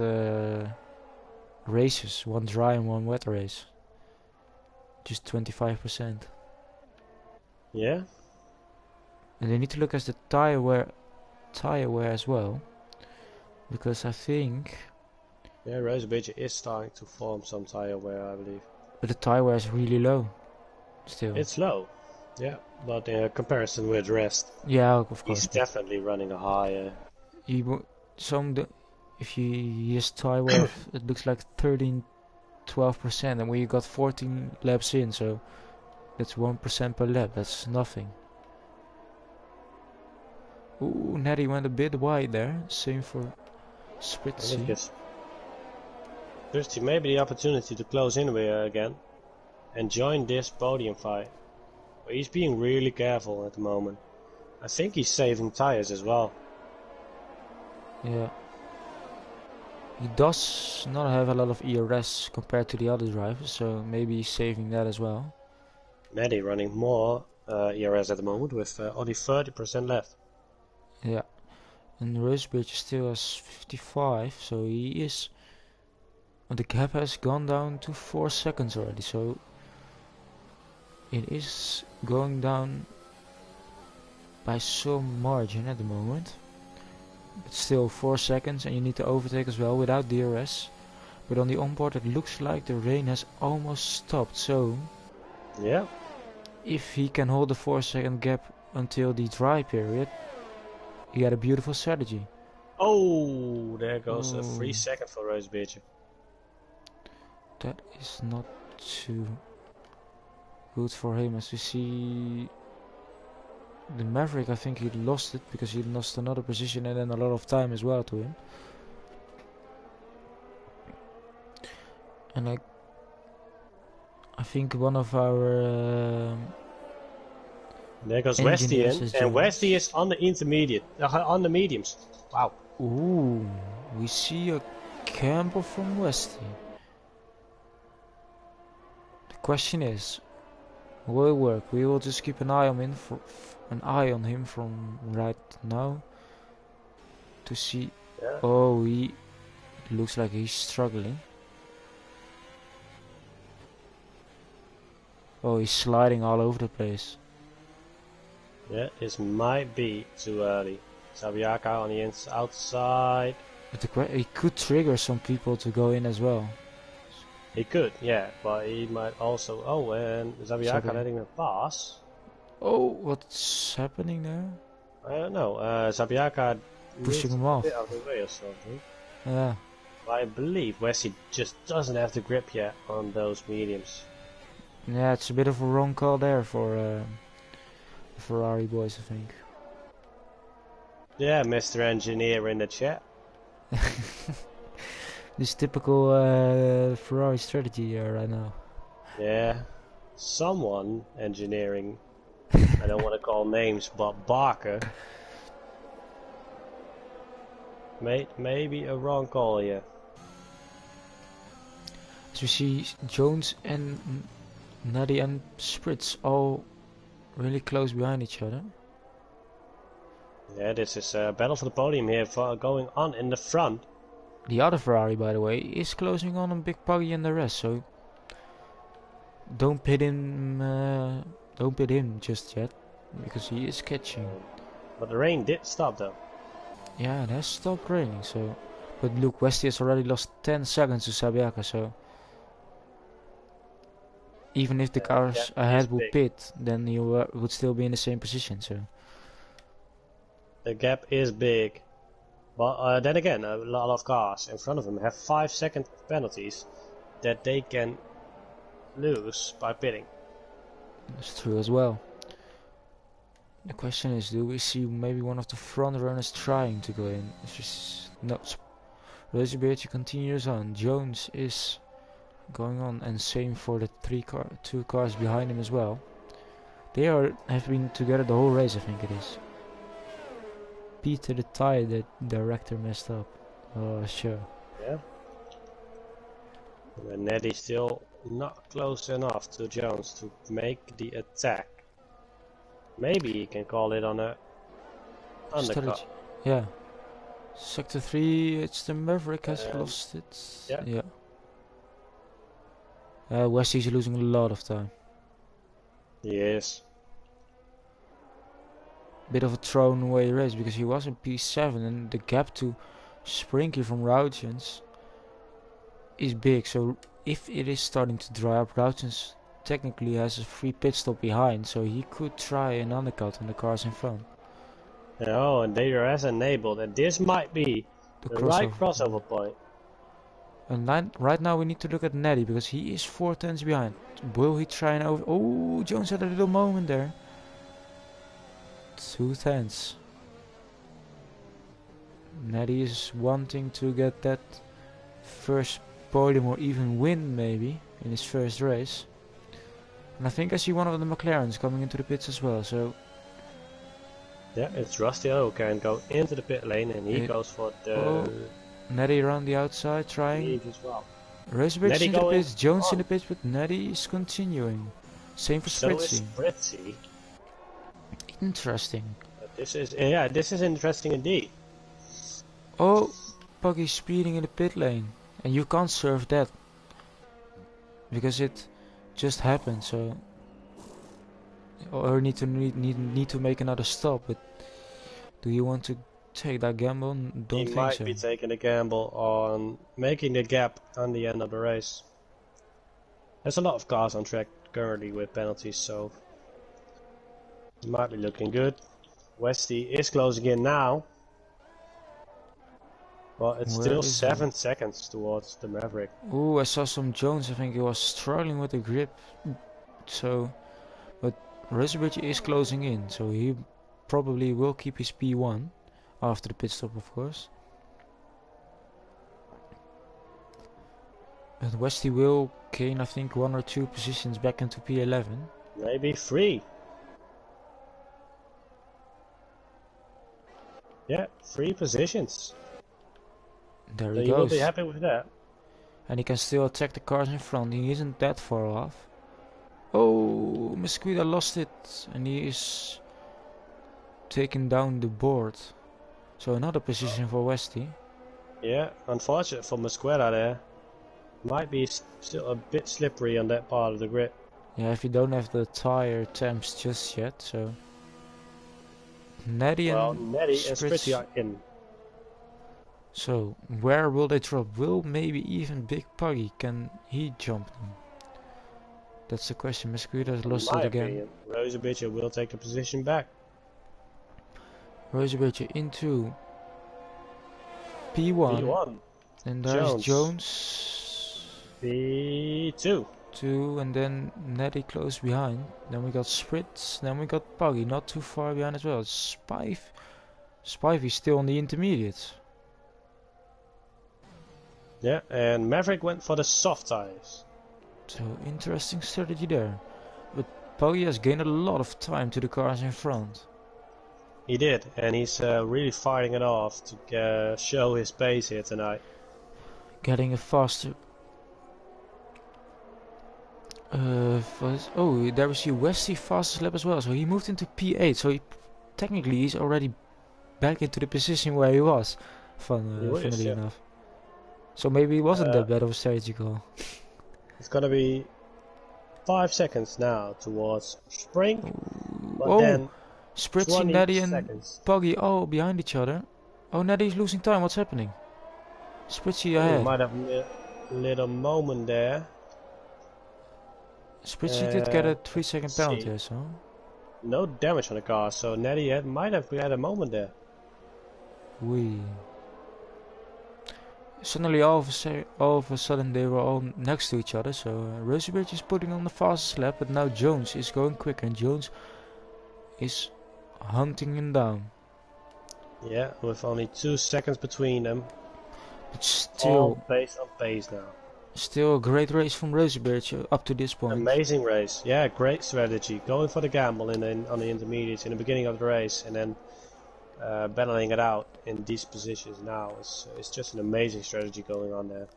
races, one dry and one wet race. Just 25%. Yeah. And they need to look at the tire wear as well, because I think. Yeah, Roosbeertje is starting to form some tire wear, I believe. But the tire wear is really low. Still. It's low. Yeah, but in comparison with rest, Yeah, of course. he's definitely running a higher. If his tire wear, it looks like 12%, and we got 14 laps in, so that's 1% per lap. That's nothing. Ooh, Natty went a bit wide there. Same for Spritzy. Spritzy maybe the opportunity to close in with her again and join this podium fight. But he's being really careful at the moment. I think he's saving tires as well. Yeah. He does not have a lot of ERS compared to the other drivers, so maybe he's saving that as well. Maddie running more ERS at the moment with only 30% left. Yeah. And Roosbeertje still has 55, so he is. The gap has gone down to 4 seconds already, so it is going down by some margin at the moment. But still 4 seconds, and you need to overtake as well without DRS. But on the onboard it looks like the rain has almost stopped, so yeah, if he can hold the 4-second gap until the dry period, he had a beautiful strategy. Oh, there goes a 3 second for Roosbeertje. That is not too good for him. As we see, the Maverick, I think he lost it because he lost another position and then a lot of time as well to him. And I think one of our there goes Westy in, and Westy is on the intermediate, on the mediums. Wow. Ooh, we see a camper from Westy. The question is, will it work? We will just keep an eye on him from right now to see. Yeah. Oh, it looks like he's struggling. Oh, he's sliding all over the place. Yeah, this might be too early. Sabiaka on the outside. But he could trigger some people to go in as well. He could, yeah, but he might also. Oh, and Zabiaka letting him pass. Oh, what's happening there? I don't know. Zabiaka pushing him off. Out of the way or something. Yeah. I believe Wesley just doesn't have the grip yet on those mediums. Yeah, it's a bit of a wrong call there for the Ferrari boys, I think. Yeah, Mr. Engineer in the chat. This typical Ferrari strategy right now. Yeah, someone engineering. I don't want to call names, but Barker made maybe a wrong call here. As we see Jones and Nadi and Spritz all really close behind each other. Yeah, this is a battle for the podium here for going on in the front. The other Ferrari, by the way, is closing on Big Puggy and the rest, so don't pit him just yet, because he is catching. But the rain did stop though. Yeah, it has stopped raining, so. But look, Westy has already lost 10 seconds to Sabiaka, so even if the cars ahead would pit, then he would still be in the same position. So the gap is big, but then again, a lot of cars in front of him have 5-second penalties that they can lose by pitting. That's true as well. The question is, do we see maybe one of the front runners trying to go in? It's just no. Roosbeertje continues on. Jones is going on, and same for the two cars behind him as well. They have been together the whole race, I think it is. Peter the tire that director messed up. Oh, sure. Yeah. And Neddy still not close enough to Jones to make the attack. Maybe he can call it on a undercut. Strategy. Yeah. Sector 3, it's the Maverick has lost it. Yeah. Westy's losing a lot of time. Yes. Bit of a thrown away race because he was in P7 and the gap to Sprinky from Routjens is big. So if it is starting to dry up, Routjens technically has a free pit stop behind, so he could try an undercut on the cars in front. Oh, and DRS enabled, and this might be the right crossover point. And right now we need to look at Neddy because he is 4 tenths behind. Will he try and over? Oh, Jones had a little moment there. 2 tenths. Neddy is wanting to get that first podium or even win maybe in his first race. And I think I see one of the McLarens coming into the pits as well, so... Yeah, it's Rusty who can go into the pit lane and he goes for the... Neddy around the outside trying. As well. Rosenberg's in the pits, Jones in the pits, but Neddy is continuing. Same for Spritzy. So is Spritzy. Interesting. This is interesting indeed. Oh, Puggy speeding in the pit lane, and you can't serve that because it just happened. So, or need to make another stop. But do you want to take that gamble? Don't think so. He might be taking a gamble on making the gap on the end of the race. There's a lot of cars on track currently with penalties, so it might be looking good. Westy is closing in now. Well, it's still 7 seconds towards the Maverick. Ooh, I saw some Jones. I think he was struggling with the grip. So, but Rosenberg is closing in, so he probably will keep his P1 after the pit stop, of course. But Westy will gain, I think, 1 or 2 positions back into P11. Maybe 3. Yeah, 3 positions. There so he you goes. will be happy with that. And he can still attack the cars in front. He isn't that far off. Oh, Mesquita lost it. And he is taking down the board. So another position for Westy. Yeah, unfortunate for Mesquita there. Might be still a bit slippery on that part of the grid. Yeah, if you don't have the tire temps just yet, so... Neddy and Spritzy are in. So, where will they drop? Will maybe even Big Puggy, can he jump them? That's the question. Mesquita has lost it again. Rosenberg will take the position back. Rosenberg into P1. And there's Jones. P2. And then Neddy close behind. Then we got Spritz. Then we got Puggy, not too far behind as well. Spivey's still on the intermediates. Yeah, and Maverick went for the soft tires. So interesting strategy there. But Puggy has gained a lot of time to the cars in front. He did, and he's really fighting it off to show his pace here tonight. Getting a faster... oh, there we see Westy fastest lap as well. So he moved into P8. So technically he's already back into the position where he was. Funnily enough. So maybe it wasn't that bad of a strategy call. It's gonna be 5 seconds now towards Spring. But then Spritzy, Neddy and Puggy all behind each other. Oh, Neddy's losing time. What's happening? Spritzy ahead. Might have a little moment there. Spritzy did get a 3-second penalty, so. No damage on the car, so Neddy might have had a moment there. Suddenly, all of a sudden, they were all next to each other. So Rosenberg is putting on the fastest lap, but now Jones is going quicker, and Jones is hunting him down. Yeah, with only 2 seconds between them. But still, all based on pace now. Still a great race from Rosenberg up to this point. Amazing race. Yeah, great strategy. Going for the gamble on the intermediates in the beginning of the race, and then battling it out in these positions now. It's just an amazing strategy going on there.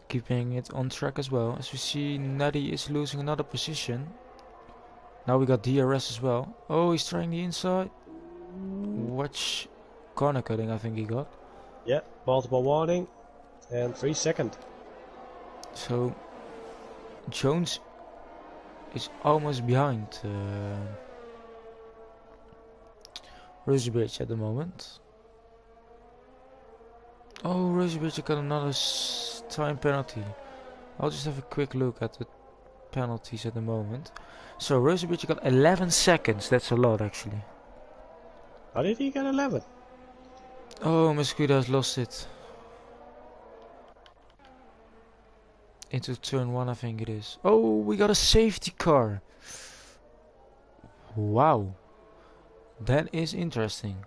Keeping it on track as well. As we see, Nutty is losing another position. Now we got DRS as well. Oh, he's trying the inside. Watch corner cutting, I think he got. Yeah, multiple warning and 3 seconds. So Jones is almost behind Roosevelt at the moment. Oh, Roosevelt got another time penalty. I'll just have a quick look at the penalties at the moment. So Roosevelt got 11 seconds. That's a lot actually. How did he get 11? Oh, Mosquito has lost it. Into turn 1 I think it is. Oh, we got a safety car. Wow. That is interesting.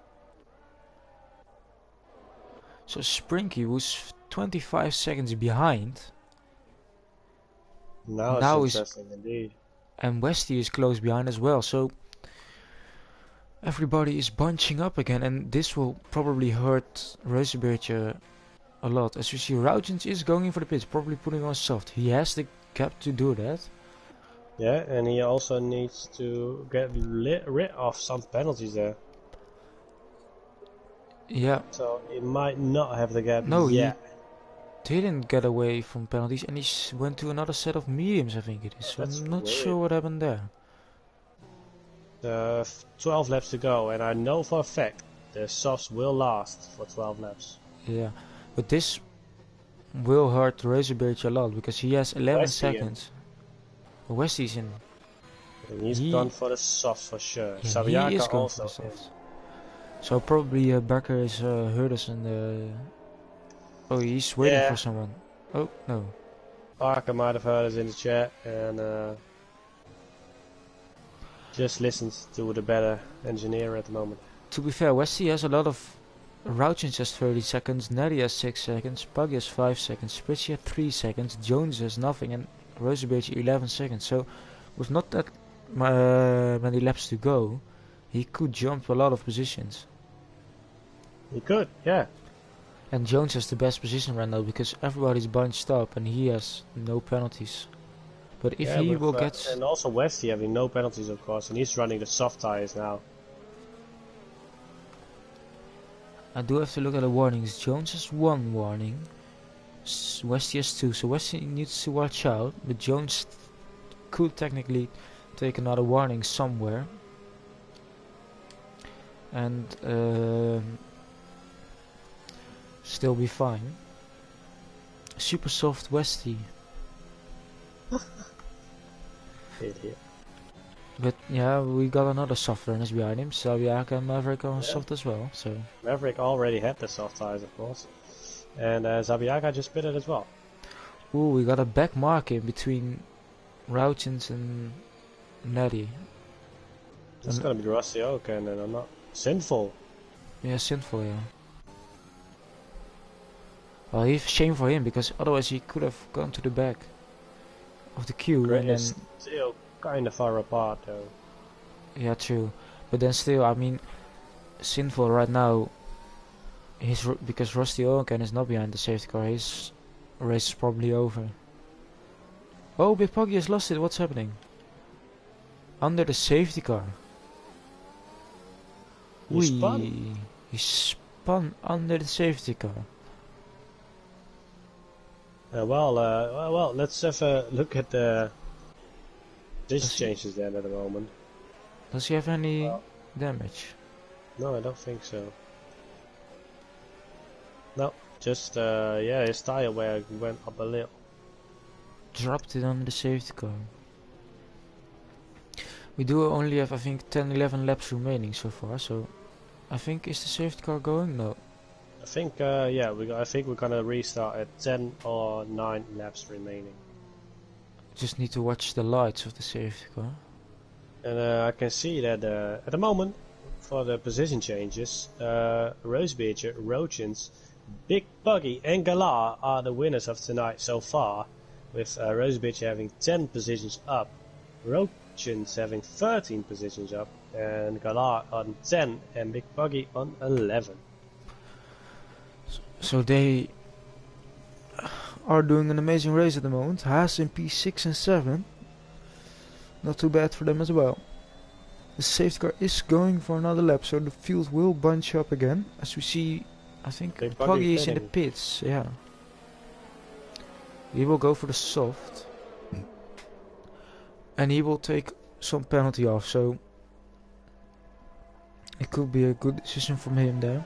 So Sprinky was 25 seconds behind. Now it's interesting indeed. And Westy is close behind as well. So everybody is bunching up again, and this will probably hurt Roosevelt a lot. As you see, Routjens is going in for the pits, probably putting on soft. He has the gap to do that. Yeah, and he also needs to get rid of some penalties there. Yeah. So he might not have the gap yet. He didn't get away from penalties, and he went to another set of mediums, I think it is. So I'm not sure what happened there. 12 laps to go, and I know for a fact the softs will last for 12 laps. Yeah, but this will hurt Roosevelt a lot because he has 11 seconds. Westy's in. And he's gone for the softs for sure. Yeah, Sabiaka he is going also for the softs. So probably Becker is hurt us in the... Oh, he's waiting for someone. Oh, no. Parker might have heard us in the chat and just listens to the better engineer at the moment. To be fair, Westy has a lot of... Routjens has 30 seconds, Neddy has 6 seconds, Puggy has 5 seconds, Spritzy has 3 seconds, Jones has nothing, and Roosevelt 11 seconds. So with not that many laps to go, he could jump a lot of positions. He could, yeah. And Jones has the best position right now because everybody's bunched up and he has no penalties. But if he will get... And also Westy having no penalties of course, and he's running the soft tires now. I do have to look at the warnings. Jones has 1 warning. Westy has 2, so Westy needs to watch out. But Jones could technically take another warning somewhere. And still be fine. Super soft Westy. Idiot. But yeah, we got another soft runners behind him. Sabiaka and Maverick are soft as well. So Maverick already had the soft tires, of course, and Zabiaka just pitted as well. Ooh, we got a back mark in between Routjens and Neddy. It's gonna be Rusty Oak, and I'm not sinful. Yeah, sinful, yeah. Well, it's a shame for him because otherwise he could have gone to the back of the queue. Grit and then is still kind of far apart, though. Yeah, true. But then still, I mean, sinful right now. Because Rusty Oaken is not behind the safety car. His race is probably over. Oh, Big Puggy has lost it. What's happening? Under the safety car. He spun. He spun under the safety car. Well, let's have a look at the changes then at the moment. Does he have any damage? No, I don't think so. No, just yeah, his tire wear went up a little. Dropped it under the safety car. We do only have, I think, 10-11 laps remaining so far. So, I think, is the safety car going? No. I think yeah, I think we're gonna restart at 10 or 9 laps remaining. Just need to watch the lights of the safety car. And I can see that at the moment, for the position changes, Rosebeecher, Roachens, Big Buggy and Galar are the winners of tonight so far, with Rosebeecher having 10 positions up, Roachens having 13 positions up, and Galar on 10, and Big Buggy on 11. So they are doing an amazing race at the moment. Haas in P6 and 7. Not too bad for them as well. The safety car is going for another lap, so the field will bunch up again. As we see, I think Big Puggy Buggy is in the pitting. pits, yeah. He will go for the soft. And he will take some penalty off, so it could be a good decision from him there.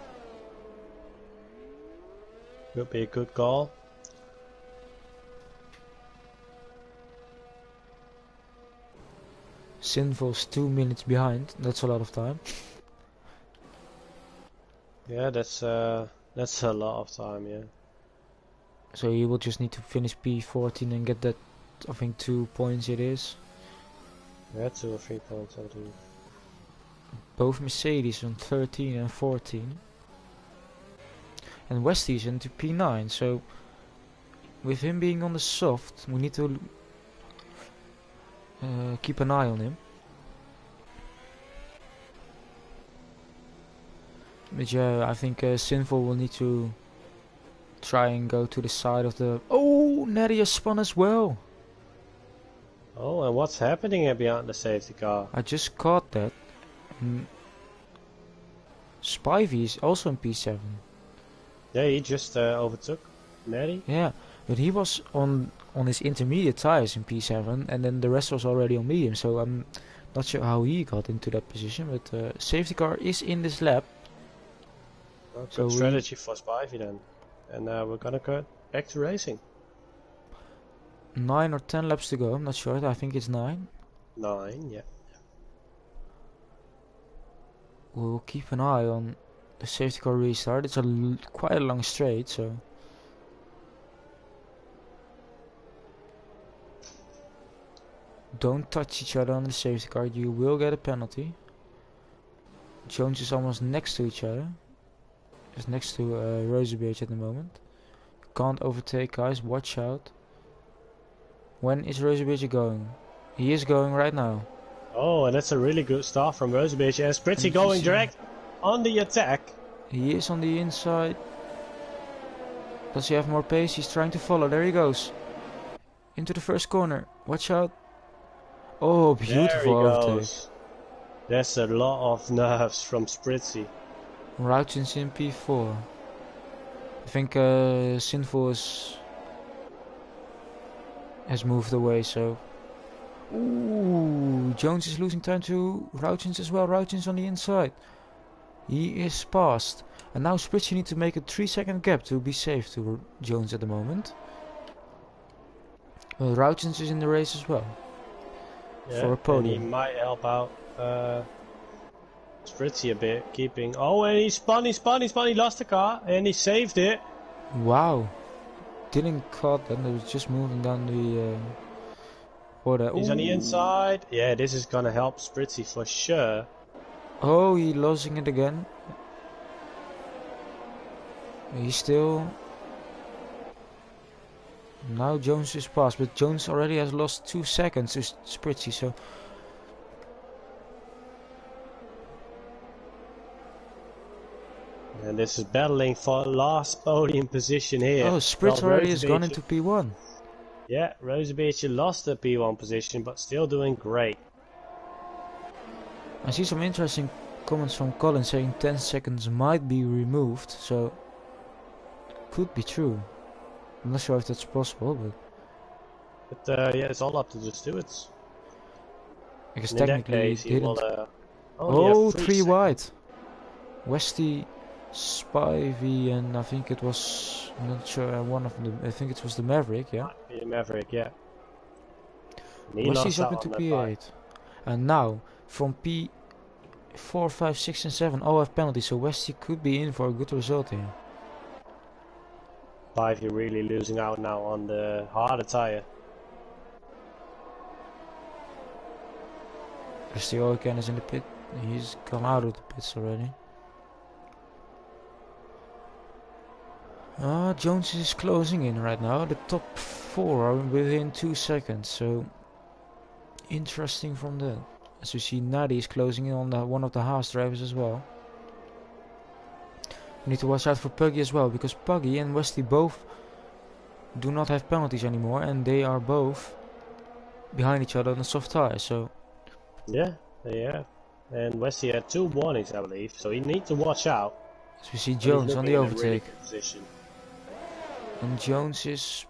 Could be a good call. Sinful's 2 minutes behind, that's a lot of time. Yeah, that's a lot of time, yeah. So he will just need to finish P14 and get that, I think 2 points it is. Yeah, 2 or 3 points, I believe. Both Mercedes on 13 and 14. And Westy's into P9, so with him being on the soft, we need to keep an eye on him. But yeah, I think Sinful will need to try and go to the side of the... Oh, Nettie has spun as well. Oh, and what's happening here behind the safety car? I just caught that. Spivey is also in P7. Yeah, he just overtook Nettie. Yeah, but he was on his intermediate tires in P7, and then the rest was already on medium, so I'm not sure how he got into that position, but safety car is in this lap. Well, So good strategy for Spivey then. And we're gonna go back to racing. 9 or 10 laps to go, I'm not sure, I think it's 9. 9, yeah. We'll keep an eye on the safety car restart. It's quite a long straight, so... Don't touch each other on the safety car, you will get a penalty. Jones is almost next to each other. Is next to Rosenberg at the moment. Can't overtake, guys, watch out. When is Rosenberg going? He is going right now. Oh, and that's a really good start from Rosenberg. And Spritzy going direct on the attack. He is on the inside. Does he have more pace? He's trying to follow. There he goes. Into the first corner. Watch out. Oh, beautiful overtake. That's a lot of nerves from Spritzy. Rouchins in P4. I think Sinful has moved away, so... Ooh, Jones is losing time to Rouchins as well. Rouchins on the inside. He is passed. And now Spritzy need to make a 3-second gap to be safe to Jones at the moment. Well, Rouchins is in the race as well. Yeah, for a podium. and he might help out Spritzy a bit, keeping... Oh, and he spun, he lost the car, and he saved it. Wow. Didn't caught that, it was just moving down the... border. He's on the inside. Yeah, this is gonna help Spritzy for sure. Oh, he's losing it again. He's still... Now Jones is past, but Jones already has lost 2 seconds to Spritzy, so... And this is battling for last podium position here. Oh, Spritz already has gone into P1. Yeah, Rosenberg lost the P1 position, but still doing great. I see some interesting comments from Colin saying 10 seconds might be removed, so... Could be true. I'm not sure if that's possible, but... But yeah, it's all up to the stewards. Because In that technically case, he didn't... will, oh, 3 wide. Westy, Spivey, and I think it was... I'm not sure, one of them... I think it was the Maverick, yeah? The Maverick, yeah. Westy's up into P8. And now, from P4, 5, 6 and 7 all have penalties, so Westy could be in for a good result here. Spivey really losing out now on the harder tire. Christian is in the pit. He's come out of the pits already. Jones is closing in right now. The top 4 are within 2 seconds, so interesting from that. As we see, Nadi is closing in on one of the Haas drivers as well. We need to watch out for Puggy as well, because Puggy and Westy both do not have penalties anymore, and they are both behind each other on the soft tire. So yeah, and Westy had 2 warnings, I believe, so he needs to watch out. as we see Jones on the overtake, really and Jones is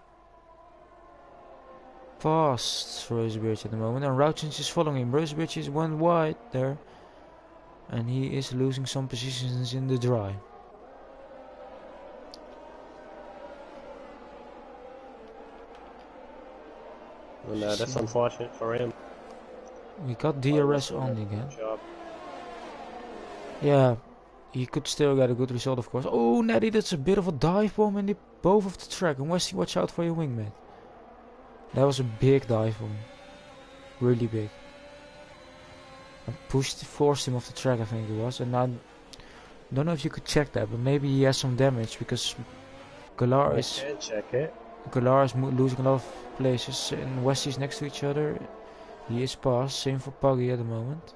past Rosebeard at the moment, and Routjens is following him. Rosebeard is 1 wide there, and he is losing some positions in the dry. And that's unfortunate for him. We got DRS on again. Yeah, he could still get a good result, of course. Oh, Neddy, that's a bit of a dive bomb in the both of the track. And Westy, watch out for your wingman. That was a big dive bomb. Really big. And forced him off the track, I think it was. And I don't know if you could check that, but maybe he has some damage because Galar is... I can check it. Galar is losing a lot of places, and Westy's next to each other. He is past, same for Puggy at the moment.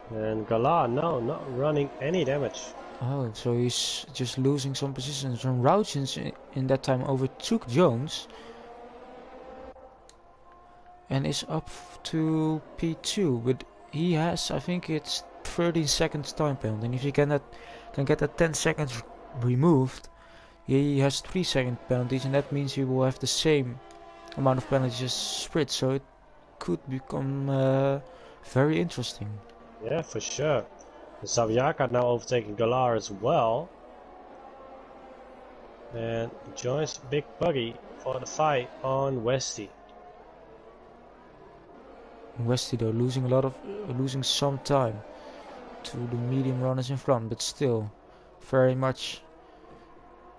And Galar, no, not running any damage. Oh, so he's just losing some positions. And Routjens in that time overtook Jones. And is up to P2, but he has, I think it's 13 seconds time penalty. And if you can get that 10 seconds removed, he has 3-second penalties, and that means he will have the same amount of penalties as Spritz, so it could become very interesting. Yeah, for sure. And Saviaka now overtaking Galar as well. And joins Big Buggy for the fight on Westy. Westy though losing some time to the medium runners in front, but still very much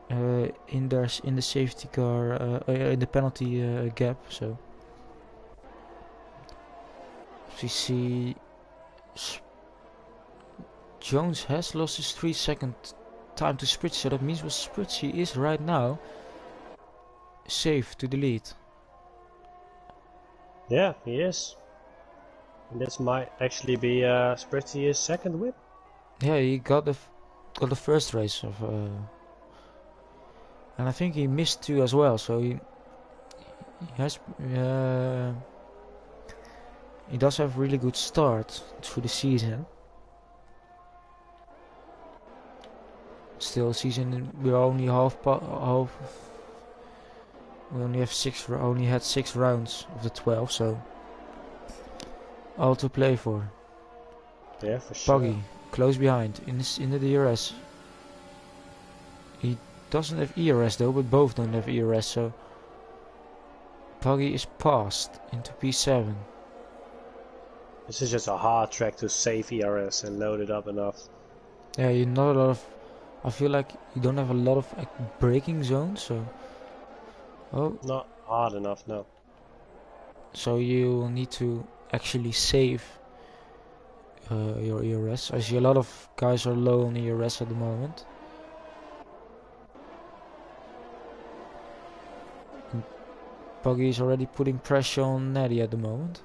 in the safety car, in the penalty gap. So we see Jones has lost his 3-second time to Spritz, so that means with Spritz he is right now safe to the lead. Yeah, he is. And this might actually be Spritz's second win. Yeah, he got the first race of. And I think he missed 2 as well, so he has he does have a really good start through the season. Still, season we're only half. We only had 6 rounds of the 12, so all to play for. Yeah, for sure. Puggy close behind in the DRS. He doesn't have ERS though, but both don't have ERS, so Puggy is passed into P7. This is just a hard track to save ERS and load it up enough. Yeah, you not a lot of. I feel like you don't have a lot of braking zones, so. Oh. Not hard enough, no. So you will need to actually save your ERS. I see a lot of guys are low on ERS at the moment. Puggy is already putting pressure on Neddy at the moment.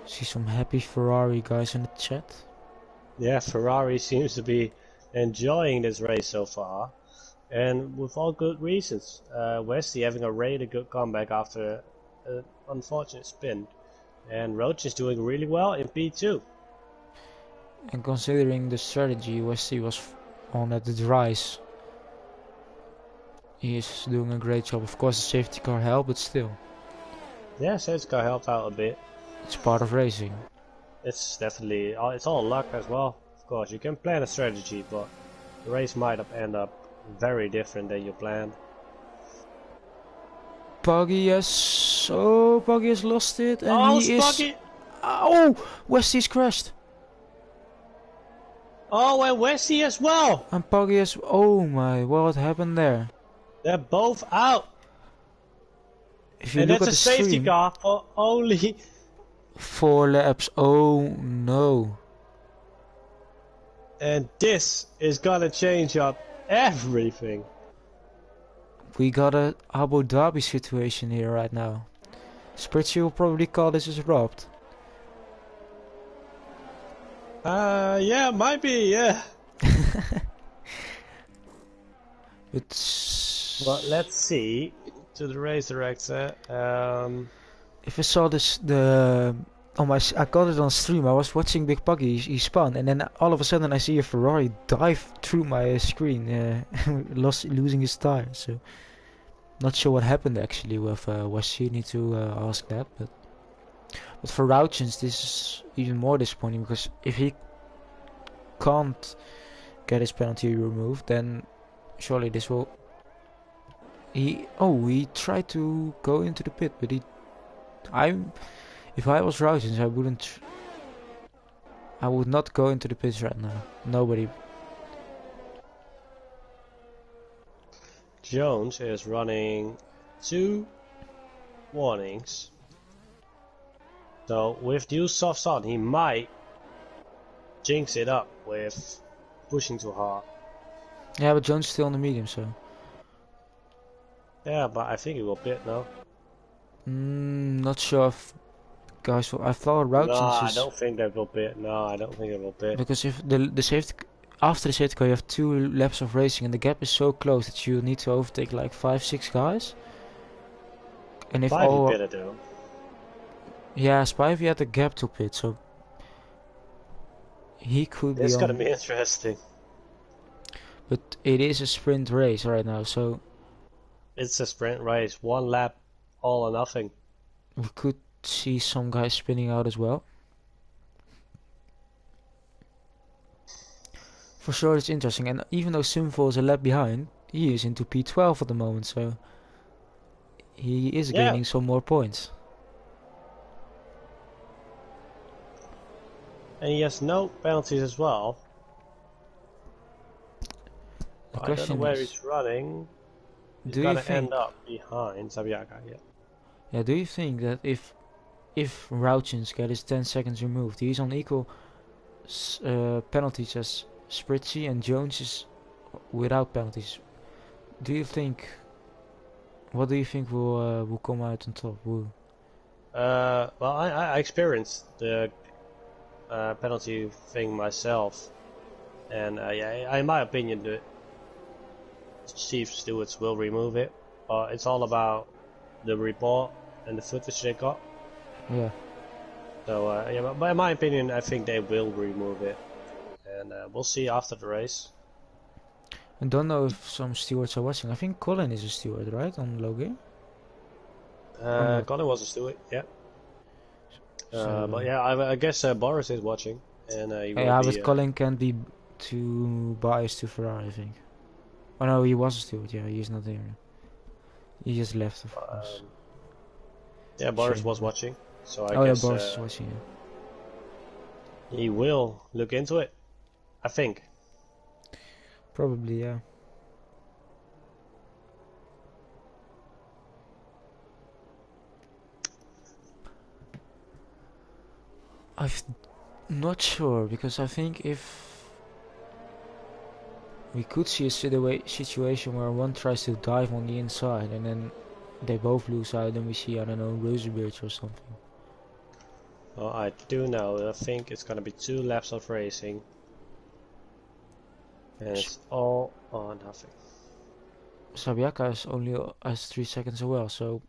See some happy Ferrari guys in the chat. Yeah, Ferrari seems to be enjoying this race so far, and with all good reasons. Westy having a really good comeback after an unfortunate spin, and Roach is doing really well in P2. And considering the strategy Westy was on at the dries, he is doing a great job. Of course the safety car helped, but still. Yeah, safety car helped out a bit. It's part of racing. It's definitely, it's all luck as well. Of course, you can plan a strategy, but the race might end up very different than you planned. Puggy has... Oh, Puggy has lost it, and he is... Puggy! Oh, Westy's crashed. Oh, and Westy as well! And Puggy has... Oh my, what happened there? They're both out! If you and look that's at a the safety stream, car for only 4 laps. Oh no. And this is gonna change up everything. We got a Abu Dhabi situation here right now. Spritzy will probably call this as robbed. Yeah, might be, yeah. But let's see. To the race director. If I saw this, I got it on stream. I was watching Big Puggy. He spun, and then all of a sudden I see a Ferrari dive through my screen, losing his tire. So, not sure what happened actually with Washi. Need to ask that. But for Rauchens, this is even more disappointing because if he can't get his penalty removed, then surely this will. He tried to go into the pit, but if I was Rauchens, I would not go into the pits right now. Nobody. Jones is running 2 warnings. So with new softs on, he might jinx it up with pushing too hard. Yeah, but Jones is still on the medium, so. Yeah, but I think he will pit now. Not sure if guys will. I thought Rauchens No, I don't think they will pit. No, I don't think they will pit. Because if the safety after the safety car you have 2 laps of racing and the gap is so close that you need to overtake like 5-6 guys. And if Spivey all pitted though. yeah, Spivey had a gap to pit, so he could be on. It's gonna be interesting. But it is a sprint race right now, so it's a sprint race, 1 lap, all or nothing. We could see some guys spinning out as well. For sure, it's interesting, and even though Simval is a lap behind, he is into P12 at the moment, so he is gaining some more points. And he has no penalties as well. I don't know where he's running. He's gonna end up behind Sabiaka, yeah. Yeah, do you think that if Rauchens get his 10 seconds removed, he's on equal penalties as Spritzy, and Jones is without penalties? What do you think will come out on top? Well, I experienced the penalty thing myself, and yeah, in my opinion, the chief stewards will remove it. It's all about the report and the footage they got. Yeah. So yeah, but in my opinion, I think they will remove it, and we'll see after the race. I don't know if some stewards are watching. I think Colin is a steward, right, on Logan? Colin was a steward, yeah. But yeah, I guess Boris is watching, and he will be, but Colin can't be too biased to Ferrari, I think. Oh no, he was a steward. Yeah, he's not there. He just left, of course. Yeah, Boris was watching, so I guess. Boris is watching. Yeah. He will look into it, I think. Probably, yeah. I'm not sure, because I think if we could see a situation where one tries to dive on the inside and then they both lose out, and we see, I don't know, Rosenberg or something. Well, I do know. I think it's gonna be 2 laps of racing. And it's all or nothing. Sabiaka is only as 3 seconds as well, so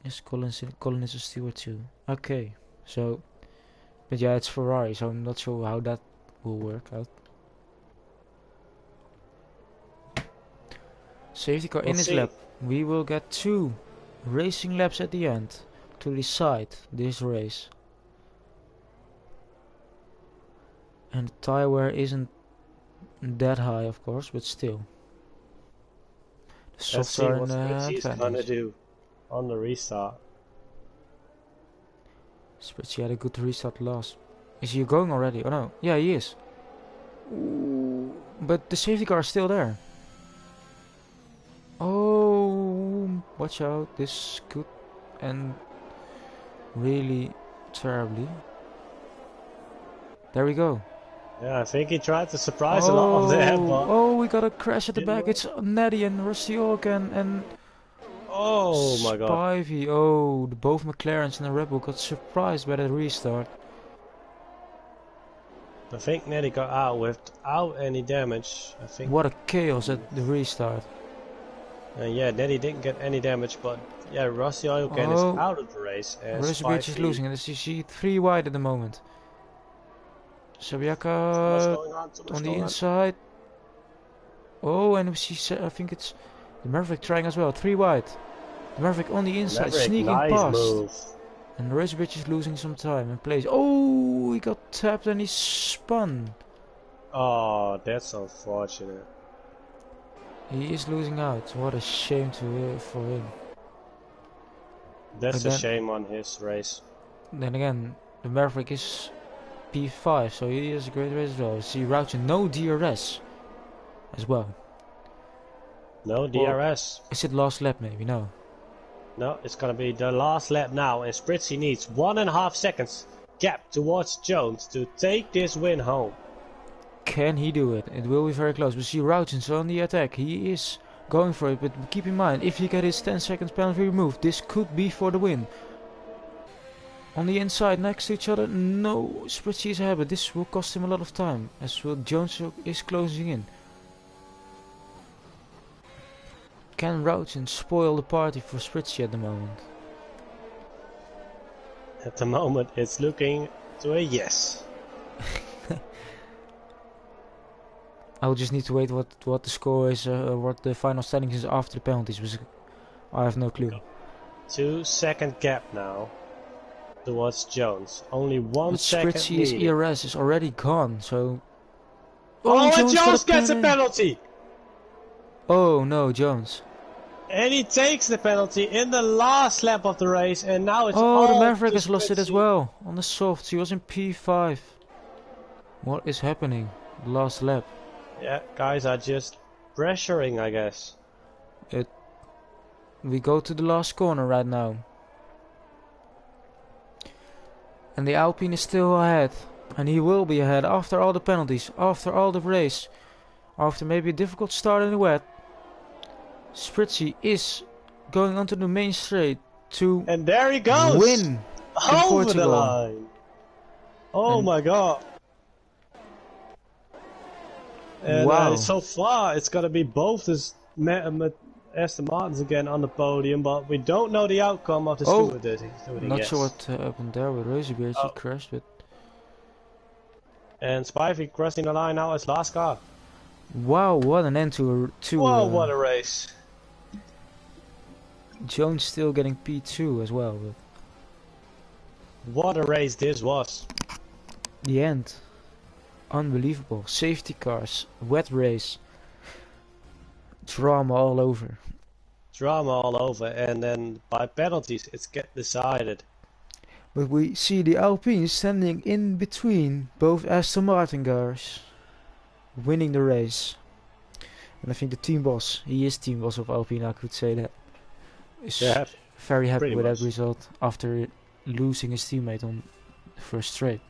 yes, Colin is a steward too. Okay, so but yeah, it's Ferrari, so I'm not sure how that will work out. Safety car in his lap. We will get 2 racing laps at the end to decide this race. And the tire wear isn't that high, of course, but still. The softs are in advantage. Let's see what Spritzy is gonna do on the restart. Spritzy had a good restart last. Is he going already? Oh no, yeah, he is. Ooh, but the safety car is still there. Oh, watch out! This could end really terribly. There we go. Yeah, I think he tried to surprise a lot of them, but... Oh, we got a crash at the didn't back. work. It's Neddy and Rusty Ork and Oh my god. Spivey. Oh, both McLarens and the Red Bull got surprised by the restart. I think Neddy got out without any damage. I think. What a chaos at the restart. Yeah, Neddy didn't get any damage, but yeah, Rusty Oilcan is out of the race. Rosebridge is losing, and as you see, 3 wide at the moment. Sabiaka on the inside. Oh, and we see, I think it's the Maverick trying as well. 3 wide. The Maverick on the inside, Maverick, sneaking nice past. Move. And Rosebridge is losing some time and plays. Oh, he got tapped and he spun. Oh, that's unfortunate. He is losing out. What a shame for him. That's a shame on his race. Then again, the Maverick is P5, so he is a great race as well. See, Rouch no DRS as well. No DRS. Is it last lap maybe? No. No, it's gonna be the last lap now, and Spritzy needs 1.5 seconds gap towards Jones to take this win home. Can he do it? It will be very close. We see Rouchens on the attack. He is going for it, but keep in mind, if he gets his 10 seconds penalty removed, this could be for the win. On the inside, next to each other, no, Spritzy is ahead, but this will cost him a lot of time, as well Jones is closing in. Can Rouchens spoil the party for Spritzy at the moment? At the moment, it's looking to a yes. I'll just need to wait what the score is, what the final standings is after the penalties, because I have no clue. 2-second gap now towards Jones. Only 1 second. Spritzy's ERS is already gone, so... Oh, and Jones gets a penalty! Oh no, Jones. And he takes the penalty in the last lap of the race, and now it's all the Maverick has lost it as well, on the softs. He was in P5. What is happening? Last lap. Yeah, guys are just pressuring, I guess. We go to the last corner right now. And the Alpine is still ahead. And he will be ahead after all the penalties, after all the race. After maybe a difficult start in the wet. Spritzy is going onto the main straight to and there he goes! Win over in Portugal. The line. Oh my god. And wow. So far it's gonna be both this Aston Martins again on the podium, but we don't know the outcome of the stewarding. Not sure what happened there with Rosebridge. He crashed, but... And Spivey crossing the line now as last car. Wow, what an end to Whoa, what a race. Jones still getting P2 as well. But what a race this was. The end. Unbelievable. Safety cars, wet race. Drama all over. Drama all over, and then by penalties it's get decided. But we see the Alpine standing in between both Aston Martin cars, winning the race. And I think the team boss, he is team boss of Alpine, I could say that, is very happy with that result after losing his teammate on the first straight.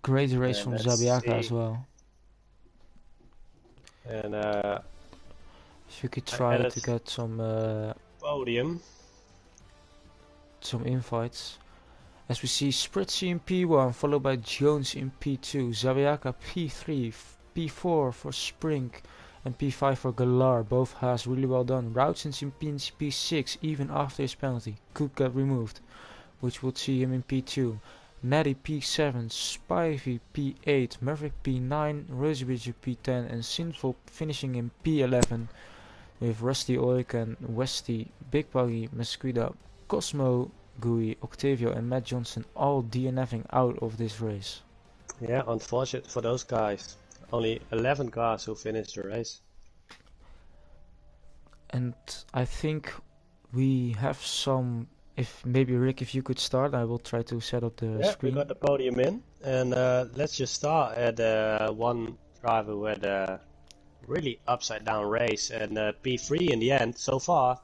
Great race from Zabiaka as well. And if you could try to get some podium, some invites. As we see Spritzy in P1, followed by Jones in P2, Zabiaka P3, P4 for Spring, and P5 for Galar. Both has really well done. Rouchens in P6, even after his penalty, could get removed, which would see him in P2. Neddy P7, Spivey P8, Maverick P9, Rosebridge P10, and Sinful finishing in P11 with Rusty Oiken, Westy, Big Buggy, Mesquida, Cosmo, Gui, Octavio and Matt Johnson all DNFing out of this race. Yeah, unfortunate for those guys. Only 11 cars who finished the race. And I think we have some... If maybe Rick, if you could start, I will try to set up the screen. We got the podium in, and let's just start at one driver who had a really upside down race, and P3 in the end so far.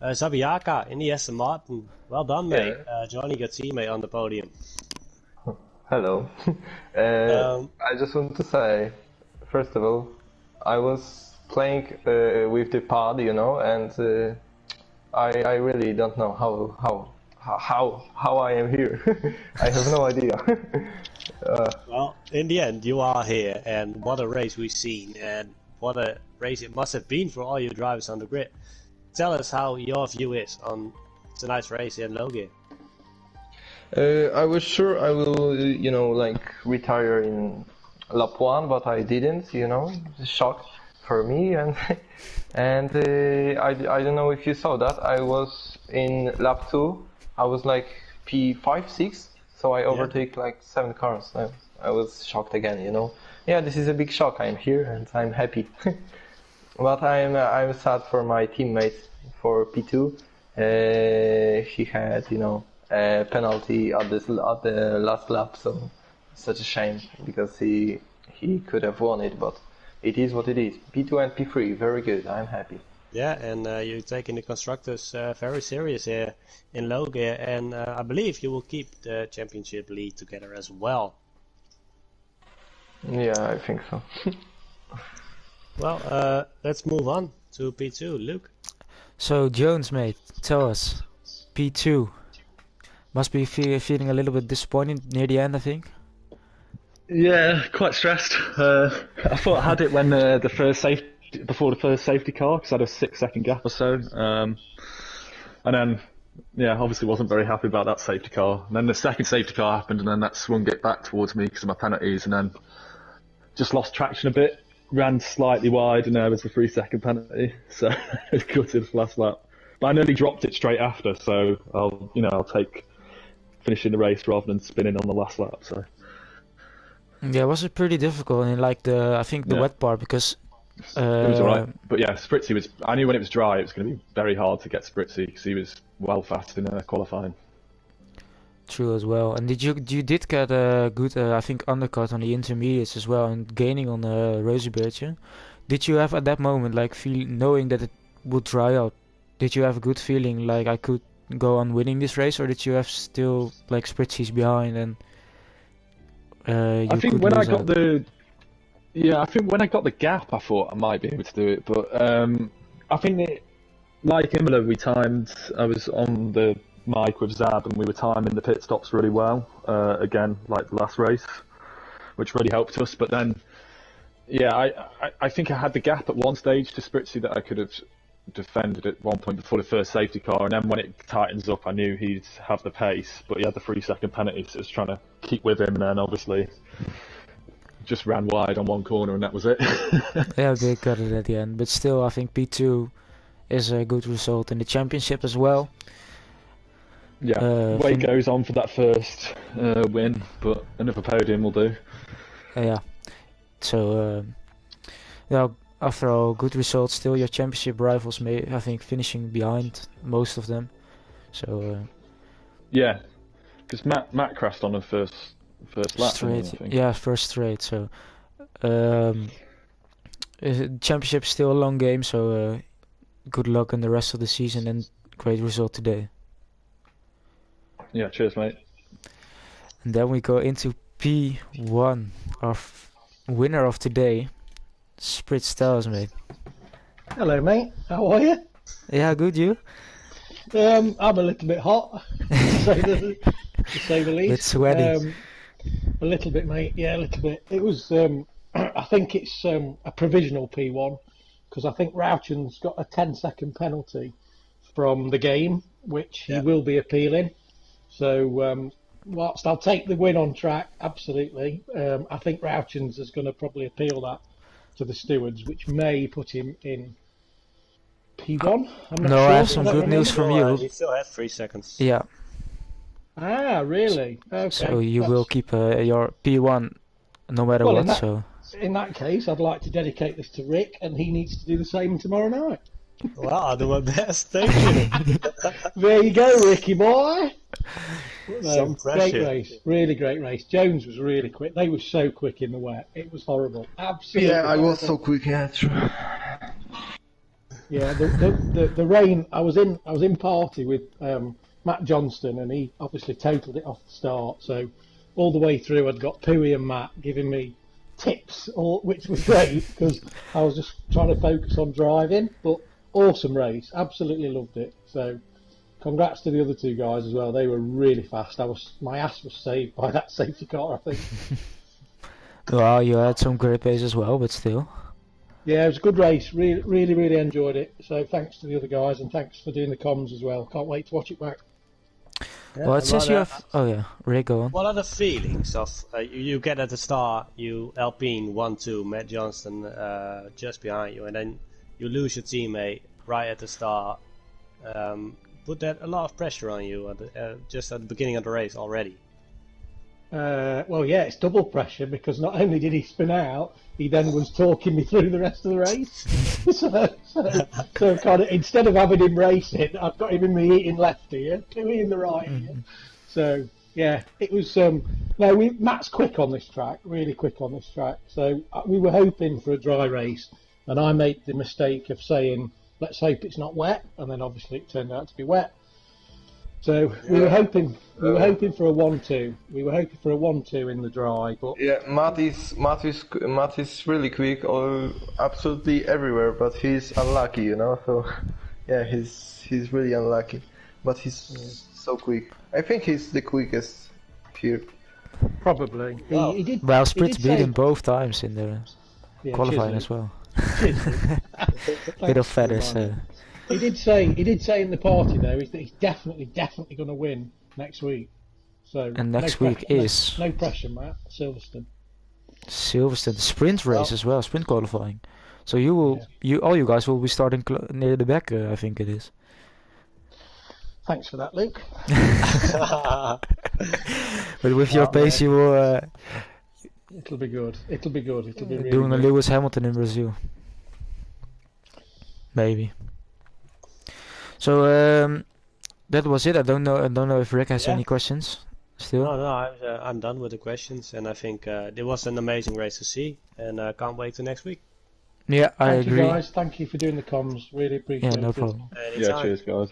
Zabiaka in the Aston Martin. Well done, mate. Johnny, your teammate on the podium. Hello. I just want to say, first of all, I was playing with the pad, and I really don't know how I am here. I have no idea. Well, in the end, you are here, and what a race we've seen, and what a race it must have been for all you drivers on the grid. Tell us how your view is on tonight's race in Logan. I was sure I will, retire in lap 1, but I didn't, It's a shock for me, and I don't know if you saw that. I was in lap 2, I was like P5, 6, so I overtake like 7 cars. I was shocked again, Yeah, this is a big shock. I'm here and I'm happy. But I'm sad for my teammate for P2. He had, a penalty at the last lap, so it's such a shame because he could have won it, but it is what it is. P2 and P3, very good. I'm happy. Yeah, and you're taking the constructors very serious here in Logan, and I believe you will keep the championship lead together as well. Yeah, I think so. Well, let's move on to P2. Luke? So, Jones, mate, tell us. P2. Must be feeling a little bit disappointed near the end, I think. Yeah, quite stressed. I thought I had it when before the first safety car, because I had a 6-second gap or so. And then, obviously wasn't very happy about that safety car. And then the second safety car happened, and then that swung it back towards me because of my penalties, and then just lost traction a bit, ran slightly wide, and there was the 3-second penalty. So it gutted last lap. But I nearly dropped it straight after, so I'll take finishing the race rather than spinning on the last lap. So. Yeah, it was pretty difficult in the wet part because it was alright. But yeah, Spritzy I knew when it was dry it was going to be very hard to get Spritzy because he was well fast in qualifying. True as well. And you did get a good undercut on the intermediates as well and gaining on Roosevelt. Did you have at that moment knowing that it would dry out? Did you have a good feeling like I could go on winning this race, or did you have still Spritzy's behind and I think when I got the gap, I thought I might be able to do it, but I think like Imola, I was on the mic with Zab, and we were timing the pit stops really well. Again, like the last race, which really helped us. But then, I think I had the gap at one stage to Spritzy that I could have defended at one point before the first safety car, and then when it tightens up I knew he'd have the pace, but he had the 3-second penalty, so I was trying to keep with him, and then obviously just ran wide on one corner and that was it. Yeah, they got it at the end, but still I think P2 is a good result in the championship as well. Yeah, weight goes on for that first win, but another podium will do. Yeah, so after all, good results. Still, your championship rivals I think, finishing behind most of them. So. Yeah, because Matt crashed on the first lap. Straight, I think. yeah, first straight. So, championship still a long game. So, good luck in the rest of the season and great result today. Yeah, cheers, mate. And then we go into P1, our winner of today. Sprit Styles, mate. Hello, mate. How are you? Yeah, good. You? I'm a little bit hot, to say the least. Bit sweaty. A little bit, mate. Yeah, a little bit. It was. I think it's a provisional P1 because I think Rauchen's got a 10-second penalty from the game, which he will be appealing. So, whilst I'll take the win on track, absolutely, I think Rauchen's is going to probably appeal that to the stewards, which may put him in P1. I'm not sure. I have some good news from you. He still has 3 seconds. Yeah. Ah, really? Okay. So you will keep your P1 no matter what. In that case, I'd like to dedicate this to Rick, and he needs to do the same tomorrow night. Well, I'll do my best. Thank you. There you go, Ricky boy. Some pressure. Great race, really great race. Jones was really quick. They were so quick in the wet. It was horrible. Absolutely. Yeah, I was so quick. Yeah, true. Yeah, the rain. I was in party with Matt Johnston, and he obviously totaled it off the start. So all the way through, I'd got Pooey and Matt giving me tips, which was great because I was just trying to focus on driving. But awesome race, absolutely loved it. So congrats to the other two guys as well. They were really fast. My ass was saved by that safety car, I think. Well, you had some great pace as well, but still. Yeah, it was a good race. Really, really, really enjoyed it. So thanks to the other guys, and thanks for doing the comms as well. Can't wait to watch it back. Yeah, Well, it says you have... Oh yeah, Rick, go on. What are the feelings of you get at the start, you Alpine 1-2, Matt Johnston just behind you, and then you lose your teammate right at the start? Put that a lot of pressure on you just at the beginning of the race already. Well, yeah, it's double pressure because not only did he spin out, he then was talking me through the rest of the race. so kind of instead of having him racing, I've got him in the eating left ear, Pooey in the right ear. So yeah, it was. Matt's quick on this track, really quick on this track. So we were hoping for a dry race, and I made the mistake of saying, "Let's hope it's not wet," and then obviously it turned out to be wet. So we were hoping for a 1-2. We were hoping for a 1-2 in the dry, but yeah, Matt is really quick, absolutely everywhere, but he's unlucky, you know. So yeah, he's really unlucky, but he's so quick. I think he's the quickest here. Probably. Wow. He did. Well, Spritz he did beat say- him both times in the yeah, qualifying cheers, as well. Luke. Bit of Thanks for feathers. reminding me. He did say in the party though is that he's definitely going to win next week. So And next no week pressure, is no pressure, Matt Silverstone. Silverstone, the sprint race as well, sprint qualifying. So you will, Yeah. all you guys will be starting near the back. I think it is. Thanks for that, Luke. But with your pace, you will It'll be good. It'll be good. It'll be really doing a good. Lewis Hamilton in Brazil. Maybe. So that was it. I don't know if Rick has Yeah. any questions still. No, I'm done with the questions, and I think it was an amazing race to see, and I can't wait till next week. Yeah, I Thank agree. you guys. Thank you for doing the comms. Really appreciate Yeah, no it. problem. Yeah, Anytime. cheers, guys.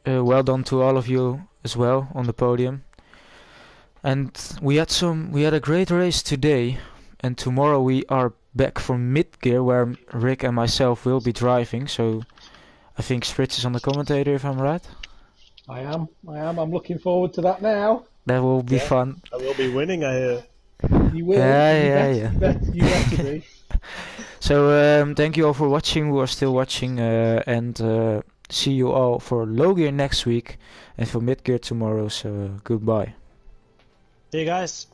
Well done to all of you as well on the podium. And we had a great race today, and tomorrow we are back from mid-gear where Rick and myself will be driving. So I think Spritz is on the commentator, if I'm right. I am. I'm looking forward to that now. That will be Yeah. fun. I will be winning, I hear. You will. Yeah, You better be. So thank you all for watching, who are still watching, and see you all for low gear next week and for mid gear tomorrow. So goodbye. See you guys.